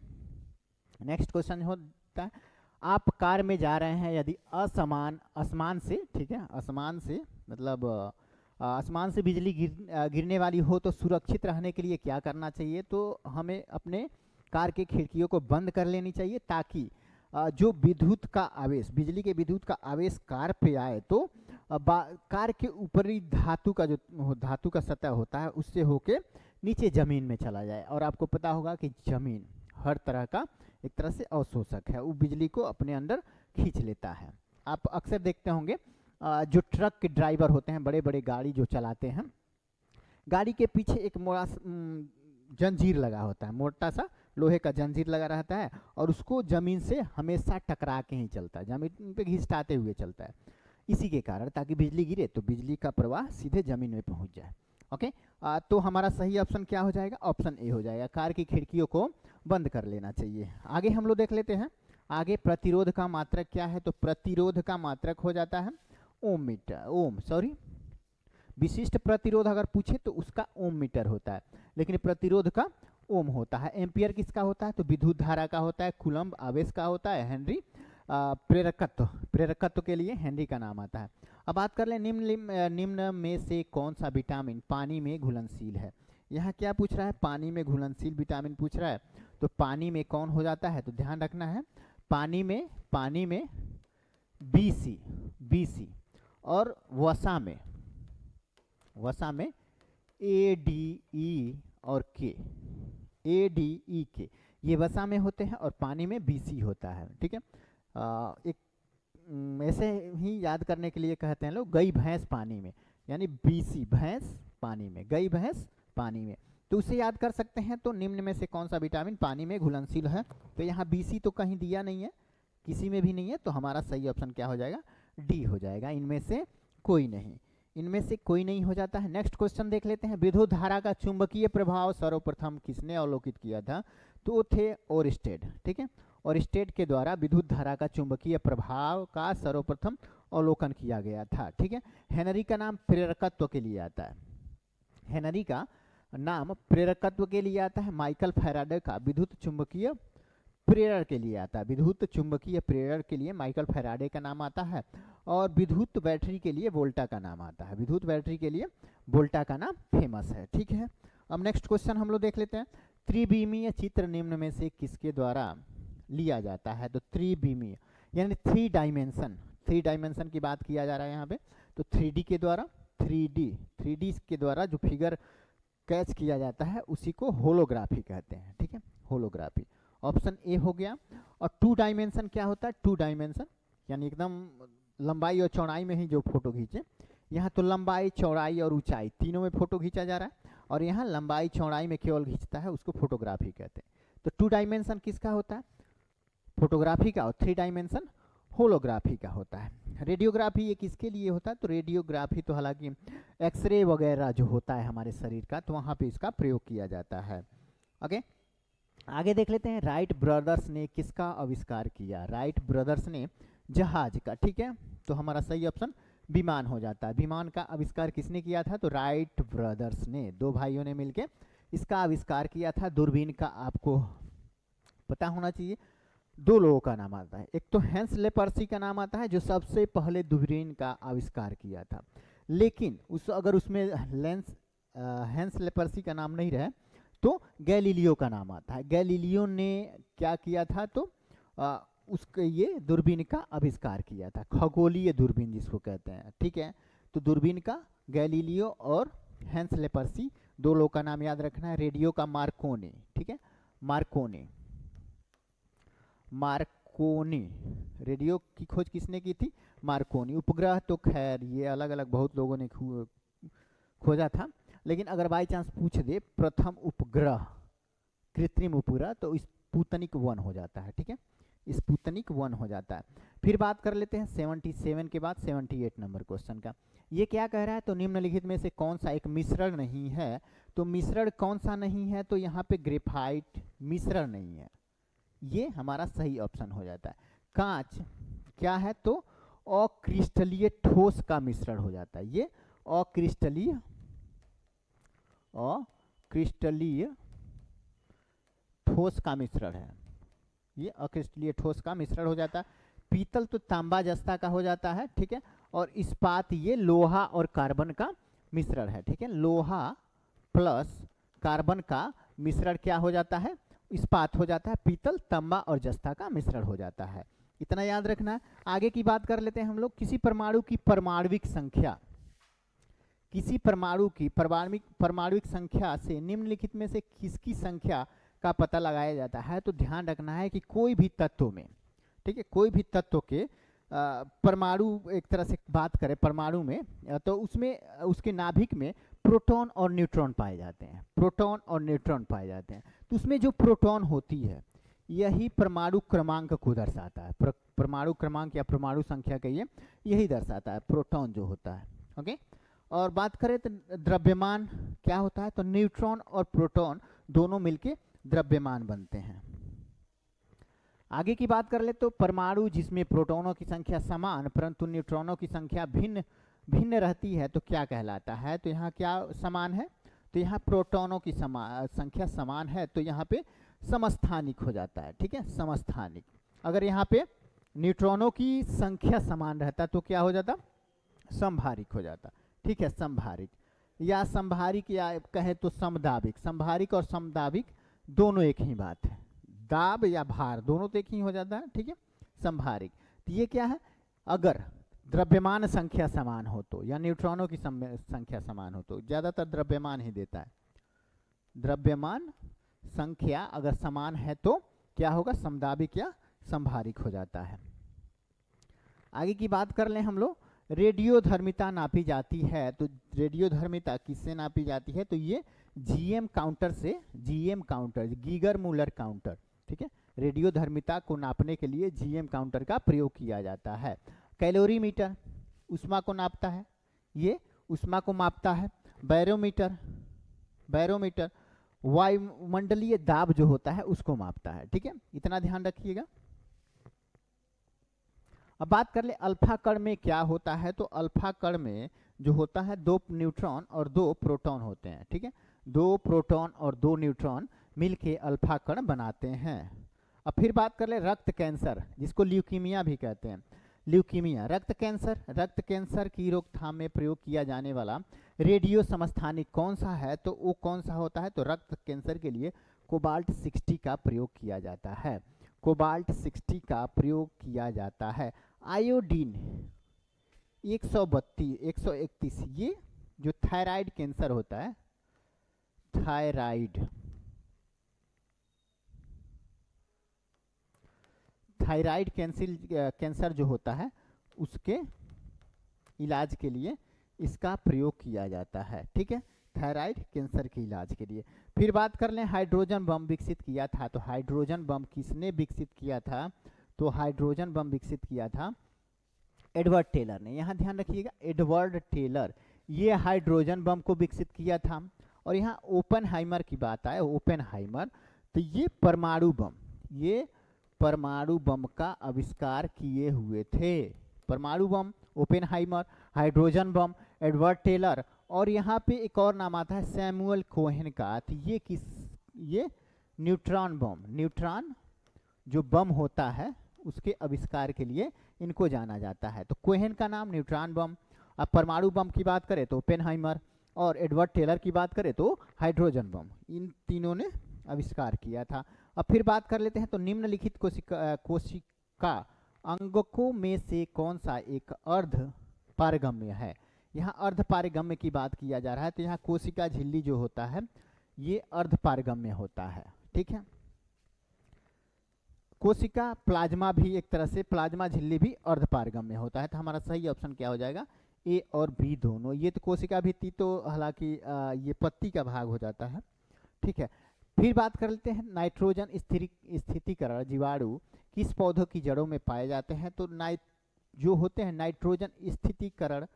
नेक्स्ट क्वेश्चन होता है, आप कार में जा रहे हैं, यदि आसमान से, ठीक है, आसमान से मतलब आसमान से बिजली गिरने वाली हो तो सुरक्षित रहने के लिए क्या करना चाहिए? तो हमें अपने कार के खिड़कियों को बंद कर लेनी चाहिए, ताकि जो विद्युत का आवेश, बिजली के विद्युत का आवेश कार पे आए तो कार के ऊपरी धातु का सतह होता है, उससे होके नीचे जमीन में चला जाए। और आपको पता होगा कि जमीन हर तरह का एक तरह से अवशोषक है, वो बिजली को अपने अंदर खींच लेता है। आप अक्सर देखते होंगे जो ट्रक के ड्राइवर होते हैं, बड़े बड़े गाड़ी जो चलाते हैं, गाड़ी के पीछे एक जंजीर लगा होता है, मोटा सा लोहे का जंजीर लगा रहता है, और उसको जमीन से हमेशा टकरा के ही चलता है, जमीन पे घिसटाते हुए चलता है। इसी के कारण, ताकि बिजली गिरे तो बिजली का प्रवाह सीधे जमीन में पहुंच जाए। ओके। तो हमारा सही ऑप्शन क्या हो जाएगा, ऑप्शन ए हो जाएगा, कार की खिड़कियों को बंद कर लेना चाहिए। आगे हम लोग देख लेते हैं, आगे प्रतिरोध का मात्रक क्या है, तो प्रतिरोध का मात्रक हो जाता है ओम मीटर, विशिष्ट प्रतिरोध अगर पूछे तो उसका ओम मीटर होता है, लेकिन प्रतिरोध का ओम होता है। एम्पियर किसका होता है, तो विद्युत धारा का होता है। कूलम्ब आवेश का होता है। हेनरी प्रेरकत्व के लिए हेनरी का नाम आता है। अब बात कर लें निम्न में से कौन सा विटामिन पानी में घुलनशील है। यहाँ क्या पूछ रहा है, पानी में घुलनशील विटामिन पूछ रहा है, तो पानी में कौन हो जाता है, तो ध्यान रखना है पानी में BC और वसा में ADE और K, ADEK ये वसा में होते हैं और पानी में BC होता है। ठीक है, एक ऐसे ही याद करने के लिए कहते हैं लोग गई भैंस पानी में, यानी BC भैंस पानी में, गई भैंस पानी में, तो उसे याद कर सकते हैं। तो निम्न में से कौन सा विटामिन पानी में घुलनशील है, तो यहाँ BC तो कहीं दिया नहीं है, किसी में भी नहीं है, तो हमारा सही ऑप्शन क्या हो जाएगा, डी हो जाएगा। इनमें से कोई नहीं हो जाता है। नेक्स्ट क्वेश्चन देख लेते हैं, विद्युत धारा का चुंबकीय प्रभाव सर्वप्रथम किसने अवलोकित किया था, तो थे ओरस्टेड। ठीक है, ओरस्टेड के द्वारा विद्युत धारा का चुंबकीय प्रभाव का सर्वप्रथम अवलोकन किया गया था। ठीक है, हेनरी का नाम प्रेरकत्व के लिए आता है, हेनरी का नाम प्रेरकत्व के लिए आता है। माइकल फैराडे का विद्युत चुंबकीय प्रेरण के लिए आता है, विद्युत चुंबकीय प्रेरण के लिए माइकल फैराडे का नाम आता है। और विद्युत बैटरी के लिए वोल्टा का नाम आता है, विद्युत बैटरी के लिए वोल्टा का नाम फेमस है। ठीक है, अब नेक्स्ट क्वेश्चन हम लोग देख लेते हैं, त्रिविमीय चित्र निम्न में से किसके द्वारा लिया जाता है, तो त्रिविमीय यानी 3 डायमेंशन की बात किया जा रहा है यहाँ पे, तो 3D के द्वारा, 3D के द्वारा जो फिगर कैच किया जाता है उसी को होलोग्राफी कहते हैं। ठीक है, होलोग्राफी ऑप्शन ए हो गया। और 2 डायमेंशन क्या होता है, 2 डायमेंशन यानी एकदम लंबाई और चौड़ाई में ही जो फोटो खींचे, यहाँ तो लंबाई चौड़ाई और ऊंचाई तीनों में फोटो खींचा जा रहा है, और यहाँ लंबाई चौड़ाई में केवल खींचता है, उसको फोटोग्राफी कहते हैं। तो 2 डायमेंशन किसका होता है, फोटोग्राफी का, और 3 डायमेंशन होलोग्राफी का होता है। रेडियोग्राफी ये किसके लिए होता है, तो रेडियोग्राफी तो हालांकि एक्सरे वगैरह जो होता है हमारे शरीर का, तो वहाँ पे इसका प्रयोग किया जाता है। ओके, आगे देख लेते हैं, राइट ब्रदर्स ने किसका आविष्कार किया, राइट ब्रदर्स ने जहाज का। ठीक है, तो हमारा सही ऑप्शन विमान हो जाता है। विमान का आविष्कार किसने किया था, तो राइट ब्रदर्स ने, 2 भाइयों ने मिलकर इसका आविष्कार किया था। दूरबीन का आपको पता होना चाहिए, 2 लोगों का नाम आता है, एक तो हैंस लेपर्सी का नाम आता है जो सबसे पहले दूरबीन का आविष्कार किया था, लेकिन अगर उसमें हैंस लेपर्सी का नाम नहीं रहे तो गैलीलियो का नाम आता है। गैलीलियो ने क्या किया था, तो उसके ये दूरबीन का आविष्कार किया था, खगोलीय दूरबीन जिसको कहते हैं। ठीक है, तो दूरबीन का गैलीलियो और हैंस लेपर्सी, 2 लोगों का नाम याद रखना है। रेडियो का मार्कोनी। ठीक है, मार्कोनी, रेडियो की खोज किसने की थी, मार्कोनी। उपग्रह तो खैर ये अलग अलग बहुत लोगों ने खोजा था, लेकिन अगर बाई चांस पूछ दे प्रथम उपग्रह कृत्रिम उपग्रह, तो स्पुतनिक 1 हो जाता है। ठीक है, स्पुतनिक 1 हो जाता है। फिर बात कर लेते हैं 77 के बाद 78 नंबर क्वेश्चन का। ये क्या कह रहा है, तो निम्नलिखित में से कौन सा एक मिश्रण नहीं है, तो मिश्रण कौन सा नहीं है, तो यहाँ पे ग्रेफाइट मिश्रण नहीं है, ये हमारा सही ऑप्शन हो जाता है। कांच क्या है, तो अक्रिस्टलीय ठोस का मिश्रण हो जाता है, ये अक्रिस्टलीय ठोस का मिश्रण है, ये अक्रिस्टलीय ठोस का मिश्रण हो जाता है। पीतल तो तांबा जस्ता का हो जाता है। ठीक है, और इस्पात ये लोहा और कार्बन का मिश्रण है। ठीक है, लोहा प्लस कार्बन का मिश्रण क्या हो जाता है, इस्पात हो जाता है। पीतल तांबा और जस्ता का मिश्रण हो जाता है, इतना याद रखना है। आगे की बात कर लेते हैं हम लोग, किसी परमाणु की परमाणविक संख्या, किसी परमाणु की परमाणुविक संख्या से निम्नलिखित में से किसकी संख्या का पता लगाया जाता है, तो ध्यान रखना है कि कोई भी तत्व में, ठीक है, कोई भी तत्व के परमाणु एक तरह से बात करें परमाणु में, तो उसमें उसके नाभिक में प्रोटॉन और न्यूट्रॉन पाए जाते हैं, प्रोटॉन और न्यूट्रॉन पाए जाते हैं। तो उसमें जो प्रोटॉन होती है यही परमाणु क्रमांक को दर्शाता है, परमाणु क्रमांक या परमाणु संख्या कहिए, यही दर्शाता है प्रोटॉन जो होता है। ओके, और बात करें तो द्रव्यमान क्या होता है, तो न्यूट्रॉन और प्रोटॉन दोनों मिलके द्रव्यमान बनते हैं। आगे की बात कर ले तो परमाणु जिसमें प्रोटॉनों की संख्या समान परंतु न्यूट्रॉनों की संख्या भिन्न भिन्न रहती है तो क्या कहलाता है, तो यहाँ क्या समान है, तो यहाँ प्रोटॉनों की संख्या समान है तो यहाँ पे समस्थानिक हो जाता है। ठीक है, समस्थानिक। अगर यहाँ पे न्यूट्रॉनों की संख्या समान रहता तो क्या हो जाता, समभारिक हो जाता। ठीक है, समभारिक या समभारिक या कहे तो समदाबिक। समभारिक और समदाबिक दोनों एक ही बात है, दाब या भार दोनों तो एक ही हो जाता है। ठीक है, समभारिक। तो ये क्या है, अगर द्रव्यमान संख्या समान हो तो या न्यूट्रॉनों की संख्या समान हो तो, ज्यादातर द्रव्यमान ही देता है, द्रव्यमान संख्या अगर समान है तो क्या होगा, समदाबिक या समभारिक हो जाता है। आगे की बात कर लें हम लोग, रेडियोधर्मिता नापी जाती है तो रेडियोधर्मिता किससे नापी जाती है, तो ये जीएम काउंटर से, GM counter, Geiger Muller counter. ठीक है, रेडियोधर्मिता को नापने के लिए जीएम काउंटर का प्रयोग किया जाता है। कैलोरीमीटर ऊष्मा को नापता है, ये ऊष्मा को मापता है। बैरोमीटर, बैरोमीटर वायुमंडलीय दाब जो होता है उसको मापता है। ठीक है, इतना ध्यान रखिएगा। अब बात कर ले अल्फा कण में क्या होता है, तो अल्फा कण में जो होता है 2 न्यूट्रॉन और 2 प्रोटॉन होते हैं। ठीक है, 2 प्रोटॉन और 2 न्यूट्रॉन मिलके अल्फा कण बनाते हैं। अब फिर बात कर ले रक्त कैंसर, जिसको ल्यूकीमिया भी कहते हैं। ल्यूकीमिया रक्त कैंसर, रक्त कैंसर की रोकथाम में प्रयोग किया जाने वाला रेडियो समस्थानिक कौन सा है, तो वो कौन सा होता है, तो रक्त कैंसर के लिए कोबाल्ट 60 का प्रयोग किया जाता है। कोबाल्ट 60 का प्रयोग किया जाता है। आयोडीन 132 131, ये जो थायराइड कैंसर होता है, थायराइड, थायराइड कैंसर जो होता है उसके इलाज के लिए इसका प्रयोग किया जाता है। ठीक है, थायराइड कैंसर के इलाज के लिए। फिर बात कर लें हाइड्रोजन बम विकसित किया था, तो हाइड्रोजन बम किसने विकसित किया था, तो हाइड्रोजन बम विकसित किया था एडवर्ड टेलर ने। यहाँ ध्यान रखिएगा, एडवर्ड टेलर ये हाइड्रोजन बम को विकसित किया था। और यहाँ ओपेनहाइमर की बात आए, ओपेनहाइमर, तो ये परमाणु बम, ये परमाणु बम का आविष्कार किए हुए थे। परमाणु बम ओपेनहाइमर, हाइड्रोजन बम एडवर्ड टेलर, और यहाँ पे एक और नाम आता है सैमुअल कोहेन का। तो ये किस, ये न्यूट्रॉन बम, न्यूट्रॉन जो बम होता है उसके आविष्कार के लिए इनको जाना जाता है। तो कोहेन का नाम न्यूट्रॉन बम। अब परमाणु बम की बात करें तो ओपेनहाइमर, और एडवर्ड टेलर की बात करें तो हाइड्रोजन बम, इन तीनों ने आविष्कार किया था। अब फिर बात कर लेते हैं, तो निम्नलिखित कोशिका अंगकों में से कौन सा एक अर्ध पारगम्य है। यहाँ अर्ध पारगम्य की बात किया जा रहा है, तो यहाँ कोशिका झिल्ली जो होता है ये अर्ध पारगम्य होता है। ठीक है, कोशिका प्लाज्मा भी एक तरह से, प्लाज्मा झिल्ली भी अर्ध पारगम्य होता है। तो हमारा सही ऑप्शन क्या हो जाएगा, ए और बी दोनों। ये तो कोशिका भित्ति तो हालांकि ये पत्ती का भाग हो जाता है। ठीक है, फिर बात कर लेते हैं नाइट्रोजन स्थितीकरण जीवाणु किस पौधों की जड़ों में पाए जाते हैं, तो जो होते हैं नाइट्रोजन स्थितीकरण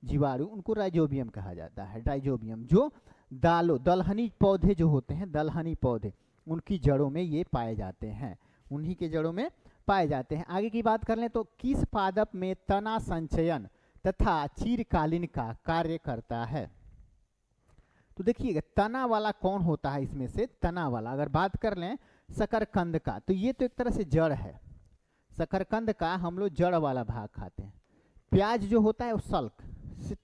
जीवाणु उनको राइजोबियम कहा जाता है। राइजोबियम जो दलहनी पौधे जो होते हैं, दलहनी पौधे, उनकी जड़ों में ये पाए जाते हैं, उन्हीं के जड़ों में पाए जाते हैं। आगे की बात कर लें तो किस पादप में तना संचयन तथा चीरकालीन का कार्य करता है, तो देखिएगा तना वाला कौन होता है इसमें से, तना वाला अगर बात कर लें शकरकंद का, तो ये तो एक तरह से जड़ है। शकरकंद का हम लोग जड़ वाला भाग खाते हैं। प्याज जो होता है वो सल्क,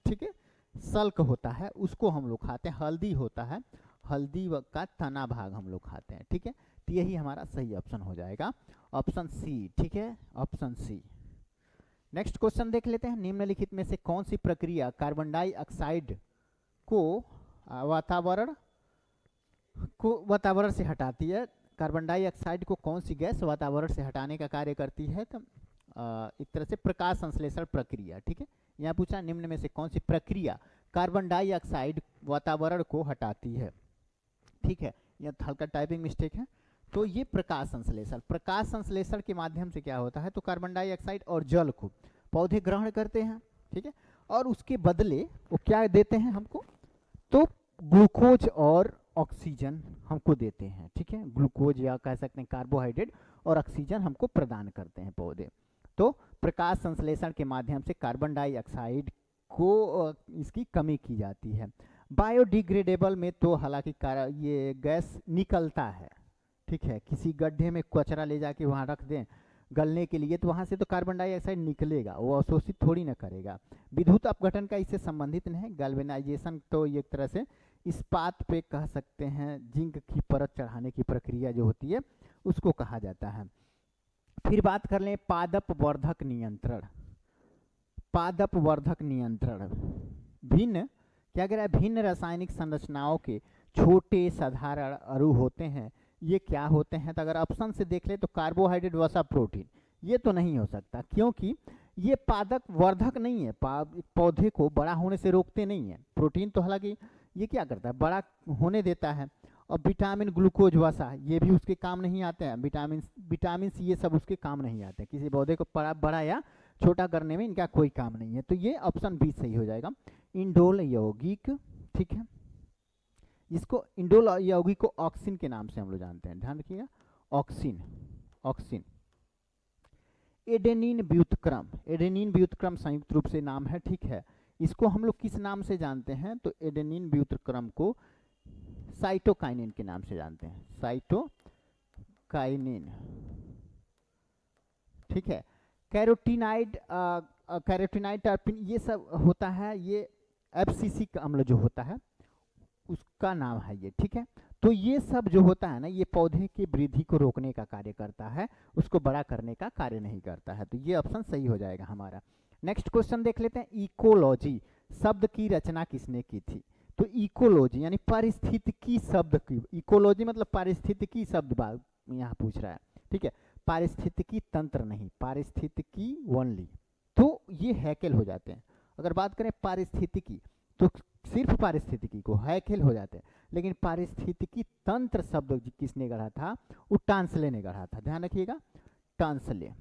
ठीक है, सल्क होता है, उसको हम लोग खाते हैं। हल्दी होता है, हल्दी का तना भाग हम लोग खाते हैं। ठीक है, तो यही हमारा सही ऑप्शन हो जाएगा, ऑप्शन सी। ठीक है, ऑप्शन सी। नेक्स्ट क्वेश्चन देख लेते हैं, निम्नलिखित में से कौन सी प्रक्रिया कार्बन डाइऑक्साइड को वातावरण से हटाती है। कार्बन डाइऑक्साइड को कौन सी गैस वातावरण से हटाने का कार्य करती है, तो एक तरह से प्रकाश संश्लेषण प्रक्रिया। ठीक है, यहाँ पूछा निम्न में से कौन सी प्रक्रिया कार्बन डाइऑक्साइड वातावरण को हटाती है। ठीक है, यहाँ हल्का टाइपिंग मिस्टेक है, तो ये प्रकाश संश्लेषण, प्रकाश संश्लेषण के माध्यम से क्या होता है, तो कार्बन डाइऑक्साइड और जल को पौधे ग्रहण करते हैं। ठीक है, और उसके बदले वो क्या देते हैं हमको, तो ग्लूकोज और ऑक्सीजन हमको देते हैं, ठीक है। ग्लूकोज या कह सकते हैं कार्बोहाइड्रेट और ऑक्सीजन हमको प्रदान करते हैं पौधे। तो प्रकाश संश्लेषण के माध्यम से कार्बन डाइऑक्साइड को इसकी कमी की जाती है। बायोडिग्रेडेबल में तो हालांकि ये गैस निकलता है, ठीक है। किसी गड्ढे में कचरा ले जाके वहाँ रख दें गलने के लिए, तो वहाँ से तो कार्बन डाइऑक्साइड निकलेगा, वो अवशोषित थोड़ी ना करेगा। विद्युत अपघटन का इससे संबंधित नहीं है। गैल्वेनाइजेशन तो एक तरह से इस्पात पे कह सकते हैं, जिंक की परत चढ़ाने की प्रक्रिया जो होती है उसको कहा जाता है। फिर बात कर लें पादप वर्धक नियंत्रण। पादप वर्धक नियंत्रण भिन्न क्या कह रहा है, भिन्न रासायनिक संरचनाओं के छोटे साधारण अणु होते हैं। ये क्या होते हैं, तो अगर ऑप्शन से देख ले तो कार्बोहाइड्रेट वसा प्रोटीन, ये तो नहीं हो सकता क्योंकि ये पादप वर्धक नहीं है, पौधे को बड़ा होने से रोकते नहीं है। प्रोटीन तो हालांकि ये क्या करता है, बड़ा होने देता है। और विटामिन ग्लूकोज वसा ये भी उसके काम नहीं आते हैं। विटामिन सी ये सब उसके काम नहीं आते हैं। किसी पौधे को बड़ा या छोटा करने में इनका कोई काम नहीं है। तो ये ऑप्शन बी सही हो जाएगा, इंडोल यौगिक, ठीक है। इसको इंडोल यौगिक को ऑक्सिन के नाम से हम लोग जानते हैं, ध्यान रखिएगा, ऑक्सिन। ऑक्सिन एडेनिन व्युत्क्रम, एडेनिन व्युत्क्रम संयुक्त रूप से नाम है, ठीक है। इसको हम लोग किस नाम से जानते हैं, तो एडेनिन व्युत्क्रम को साइटोकाइनिन के नाम से जानते हैं, साइटोकाइनिन, ठीक है। कैरोटीनाइड कैरोटीनाइड टर्पिन ये सब होता है, ये एफसीसी का अम्ल जो होता है उसका नाम है ये, ठीक है। तो ये सब जो होता है ना, ये पौधे की वृद्धि को रोकने का कार्य करता है, उसको बड़ा करने का कार्य नहीं करता है। तो ये ऑप्शन सही हो जाएगा हमारा। नेक्स्ट क्वेश्चन देख लेते हैं, इकोलॉजी शब्द की रचना किसने की थी। तो इकोलॉजी यानी पारिस्थितिकी शब्द की, इकोलॉजी मतलब पारिस्थितिकी शब्द यहाँ पूछ रहा है, ठीक है। पारिस्थितिकी तंत्र नहीं, पारिस्थितिकी ओनली, तो ये हैकेल हो जाते हैं। अगर बात करें पारिस्थितिकी तो सिर्फ पारिस्थितिकी को हैकेल हो जाते हैं, लेकिन पारिस्थितिकी तंत्र शब्द किसने गढ़ा था, वो टांसले ने गढ़ा था, ध्यान रखिएगा, टांसले।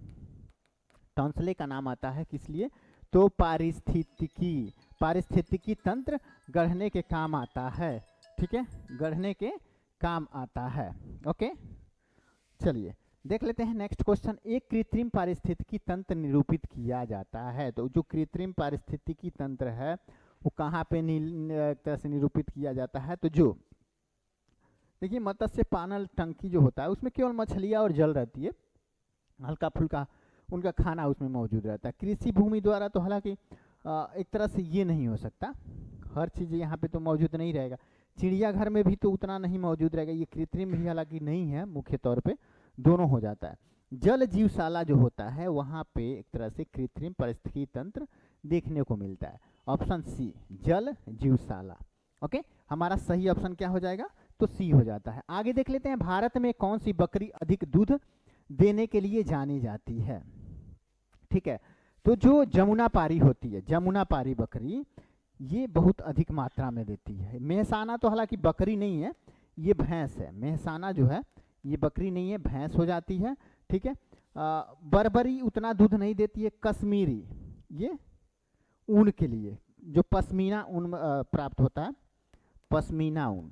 टांसले का नाम आता है किस लिए, तो पारिस्थितिकी तंत्र गढ़ने के काम आता है, ठीक है, गढ़ने के काम आता है। ओके, चलिए देख लेते हैं नेक्स्ट क्वेश्चन। एक कृत्रिम पारिस्थितिकी तंत्र निरूपित किया जाता है, तो जो कृत्रिम पारिस्थितिकी तंत्र है वो कहाँ पे एक तरह से निरूपित किया जाता है, तो जो देखिए मत्स्य पालन टंकी जो होता है उसमें केवल मछलियाँ और जल रहती है, हल्का फुल्का उनका खाना उसमें मौजूद रहता है। कृषि भूमि द्वारा तो हालांकि एक तरह से ये नहीं हो सकता, हर चीज़ यहाँ पे तो मौजूद नहीं रहेगा। चिड़ियाघर में भी तो उतना नहीं मौजूद रहेगा, ये कृत्रिम भी हालांकि नहीं है, मुख्य तौर पे दोनों हो जाता है। जल जीवशाला जो होता है वहाँ पे एक तरह से कृत्रिम पारिस्थितिकी तंत्र देखने को मिलता है। ऑप्शन सी जल जीवशाला। ओके, हमारा सही ऑप्शन क्या हो जाएगा, तो सी हो जाता है। आगे देख लेते हैं, भारत में कौन सी बकरी अधिक दूध देने के लिए जानी जाती है, ठीक है। तो जो जमुना पारी होती है, जमुना पारी बकरी ये बहुत अधिक मात्रा में देती है। मेहसाना तो हालांकि बकरी नहीं है, ये भैंस है। मेहसाना जो है ये बकरी नहीं है, भैंस हो जाती है, ठीक है। बर्बरी उतना दूध नहीं देती है। कश्मीरी ये ऊन के लिए जो पश्मीना ऊन प्राप्त होता है, पश्मीना ऊन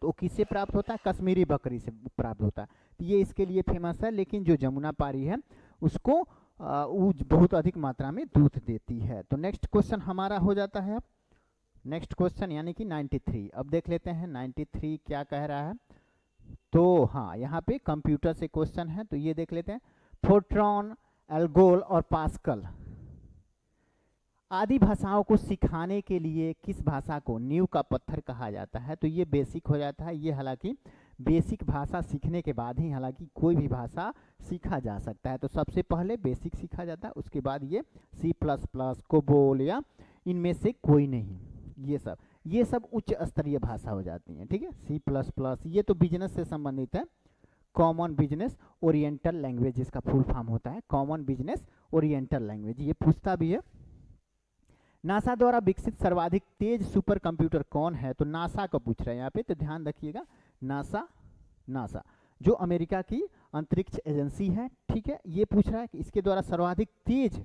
तो किससे प्राप्त होता है, कश्मीरी बकरी से प्राप्त होता है, तो ये इसके लिए फेमस है। लेकिन जो जमुना पारी है उसको बहुत अधिक मात्रा में दूध देती है। तो नेक्स्ट क्वेश्चन हमारा हो जाता है अब नेक्स्ट क्वेश्चन यानी कि 93। अब देख लेते हैं 93 क्या कह रहा है। तो हाँ, यहाँ पे कंप्यूटर से क्वेश्चन है, तो ये देख लेते हैं। फोर्ट्रॉन, एल्गोल और पास्कल आदि भाषाओं को सिखाने के लिए किस भाषा को नींव का पत्थर कहा जाता है, तो ये बेसिक हो जाता है। ये हालांकि बेसिक भाषा सीखने के बाद ही हालांकि कोई भी भाषा सीखा जा सकता है। तो सबसे पहले बेसिक सीखा जाता है, उसके बाद ये C++, कोबोल या इनमें से कोई नहीं, ये सब उच्च स्तरीय भाषा हो जाती हैं, ठीक है। C++ ये तो बिजनेस से संबंधित है, कॉमन बिजनेस ओरिएंटल लैंग्वेज इसका फुल फॉर्म होता है, कॉमन बिजनेस ओरिएंटल लैंग्वेज। ये पूछता भी है। नासा द्वारा विकसित सर्वाधिक तेज सुपर कंप्यूटर कौन है, तो नासा का पूछ रहा है यहाँ पे, तो ध्यान रखिएगा नासा जो अमेरिका की अंतरिक्ष एजेंसी है, ठीक है। ये पूछ रहा है कि इसके द्वारा सर्वाधिक तेज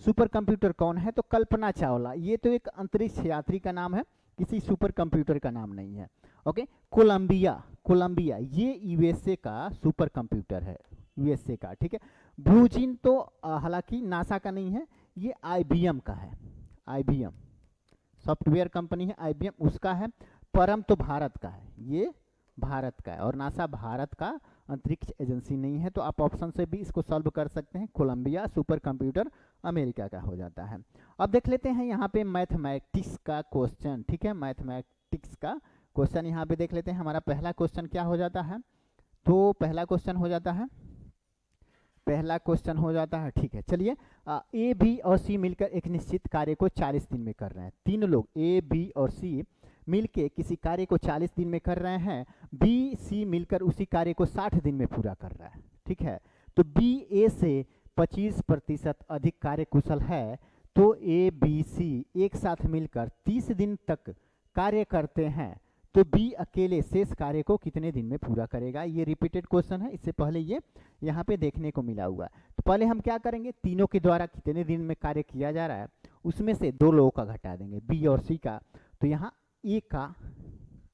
सुपर कंप्यूटर कौन है? तो कल्पना चावला। ये तो एक अंतरिक्ष यात्री का नाम है, किसी सुपर कंप्यूटर का नाम नहीं है। ओके, कोलंबिया, कोलंबिया ये यूएसए का सुपर कंप्यूटर है, यूएसए का, ठीक है। ब्लू जीन तो हालांकि नासा का नहीं है, ये आईबीएम का है, आईबीएम सॉफ्टवेयर कंपनी है, आईबीएम उसका है। परम तो भारत का है, ये भारत का है, और नासा भारत का अंतरिक्ष एजेंसी नहीं है, तो आप ऑप्शन से भी इसको सॉल्व कर सकते हैं। कोलंबिया सुपर कंप्यूटर अमेरिका का हो जाता है। अब देख लेते हैं यहाँ पे मैथमेटिक्स का क्वेश्चन, ठीक है, मैथमेटिक्स का क्वेश्चन यहाँ पे देख लेते हैं। हमारा पहला क्वेश्चन क्या हो जाता है? तो पहला क्वेश्चन हो जाता है, पहला क्वेश्चन हो जाता है, ठीक है, चलिए। ए बी और सी मिलकर एक निश्चित कार्य को 40 दिन में कर रहे हैं। तीन लोग ए बी और सी मिलके किसी कार्य को 40 दिन में कर रहे हैं, बी सी मिलकर उसी कार्य को 60 दिन में पूरा कर रहा है, ठीक है। तो बी ए से 25% अधिक कार्य कुशल है, तो ए बी सी एक साथ मिलकर 30 दिन तक कार्य करते हैं, तो बी अकेले शेष कार्य को कितने दिन में पूरा करेगा? ये रिपीटेड क्वेश्चन है, इससे पहले ये यहाँ पे देखने को मिला हुआ है। तो पहले हम क्या करेंगे, तीनों के द्वारा कितने दिन में कार्य किया जा रहा है उसमें से दो लोगों का घटा देंगे, बी और सी का। तो यहाँ ए का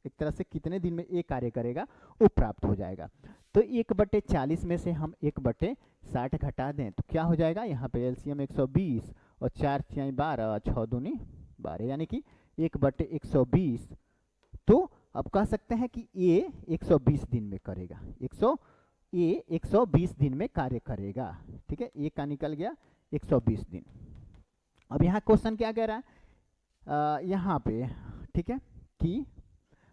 एक तरह से कितने दिन में ए कार्य करेगा वो प्राप्त हो जाएगा। तो 1/40 में से हम 1/60 घटा दें तो क्या हो जाएगा? यहाँ पे एलसीएम 120 और 4 × 12 और 6 दूनी 12, यानी कि 1/120। तो अब कह सकते हैं कि ए 120 दिन में करेगा, ए 120 दिन में कार्य करेगा, ठीक है। ए का निकल गया 120 दिन। अब यहाँ क्वेश्चन क्या कह रहा है यहाँ पे, ठीक है, कि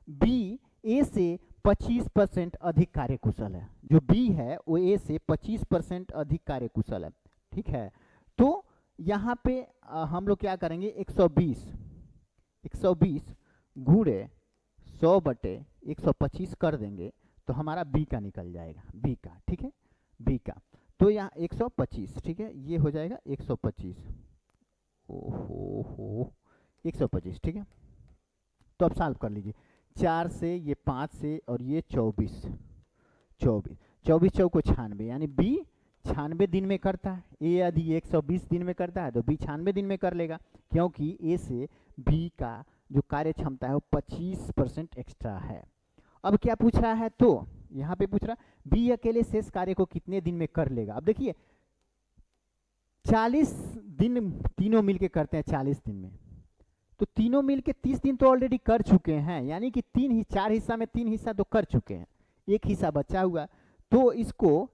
बी ए से 25% अधिक कार्यकुशल है। जो बी है वो ए से 25% अधिक कार्यकुशल है, ठीक है। तो यहाँ पे हम लोग क्या करेंगे, 120 गुणे 100/125 कर देंगे तो हमारा बी का निकल जाएगा, बी का, ठीक है, बी का। तो यहाँ 125, ठीक है, ये हो जाएगा 125, ओहो 125, ठीक है। तो अब सॉल्व कर लीजिए, 4 से, ये 5 से, और ये 24 चौको 96, यानी बी 96 दिन में करता है। ए यदि 120 दिन में करता है तो बी 96 दिन में कर लेगा, क्योंकि ए से बी का जो कार्य क्षमता है वो 25% एक्स्ट्रा है। अब क्या पूछ रहा है, तो यहाँ पे पूछ रहा है बी अकेले शेष कार्य को कितने दिन में कर लेगा। अब देखिए 40 दिन तीनों मिलके करते हैं 40 दिन में, तो तीनों मिलके 30 दिन तो ऑलरेडी कर चुके हैं, यानी कि 4 हिस्सा में 3 हिस्सा तो कर चुके हैं, एक हिस्सा बचा हुआ। तो इसको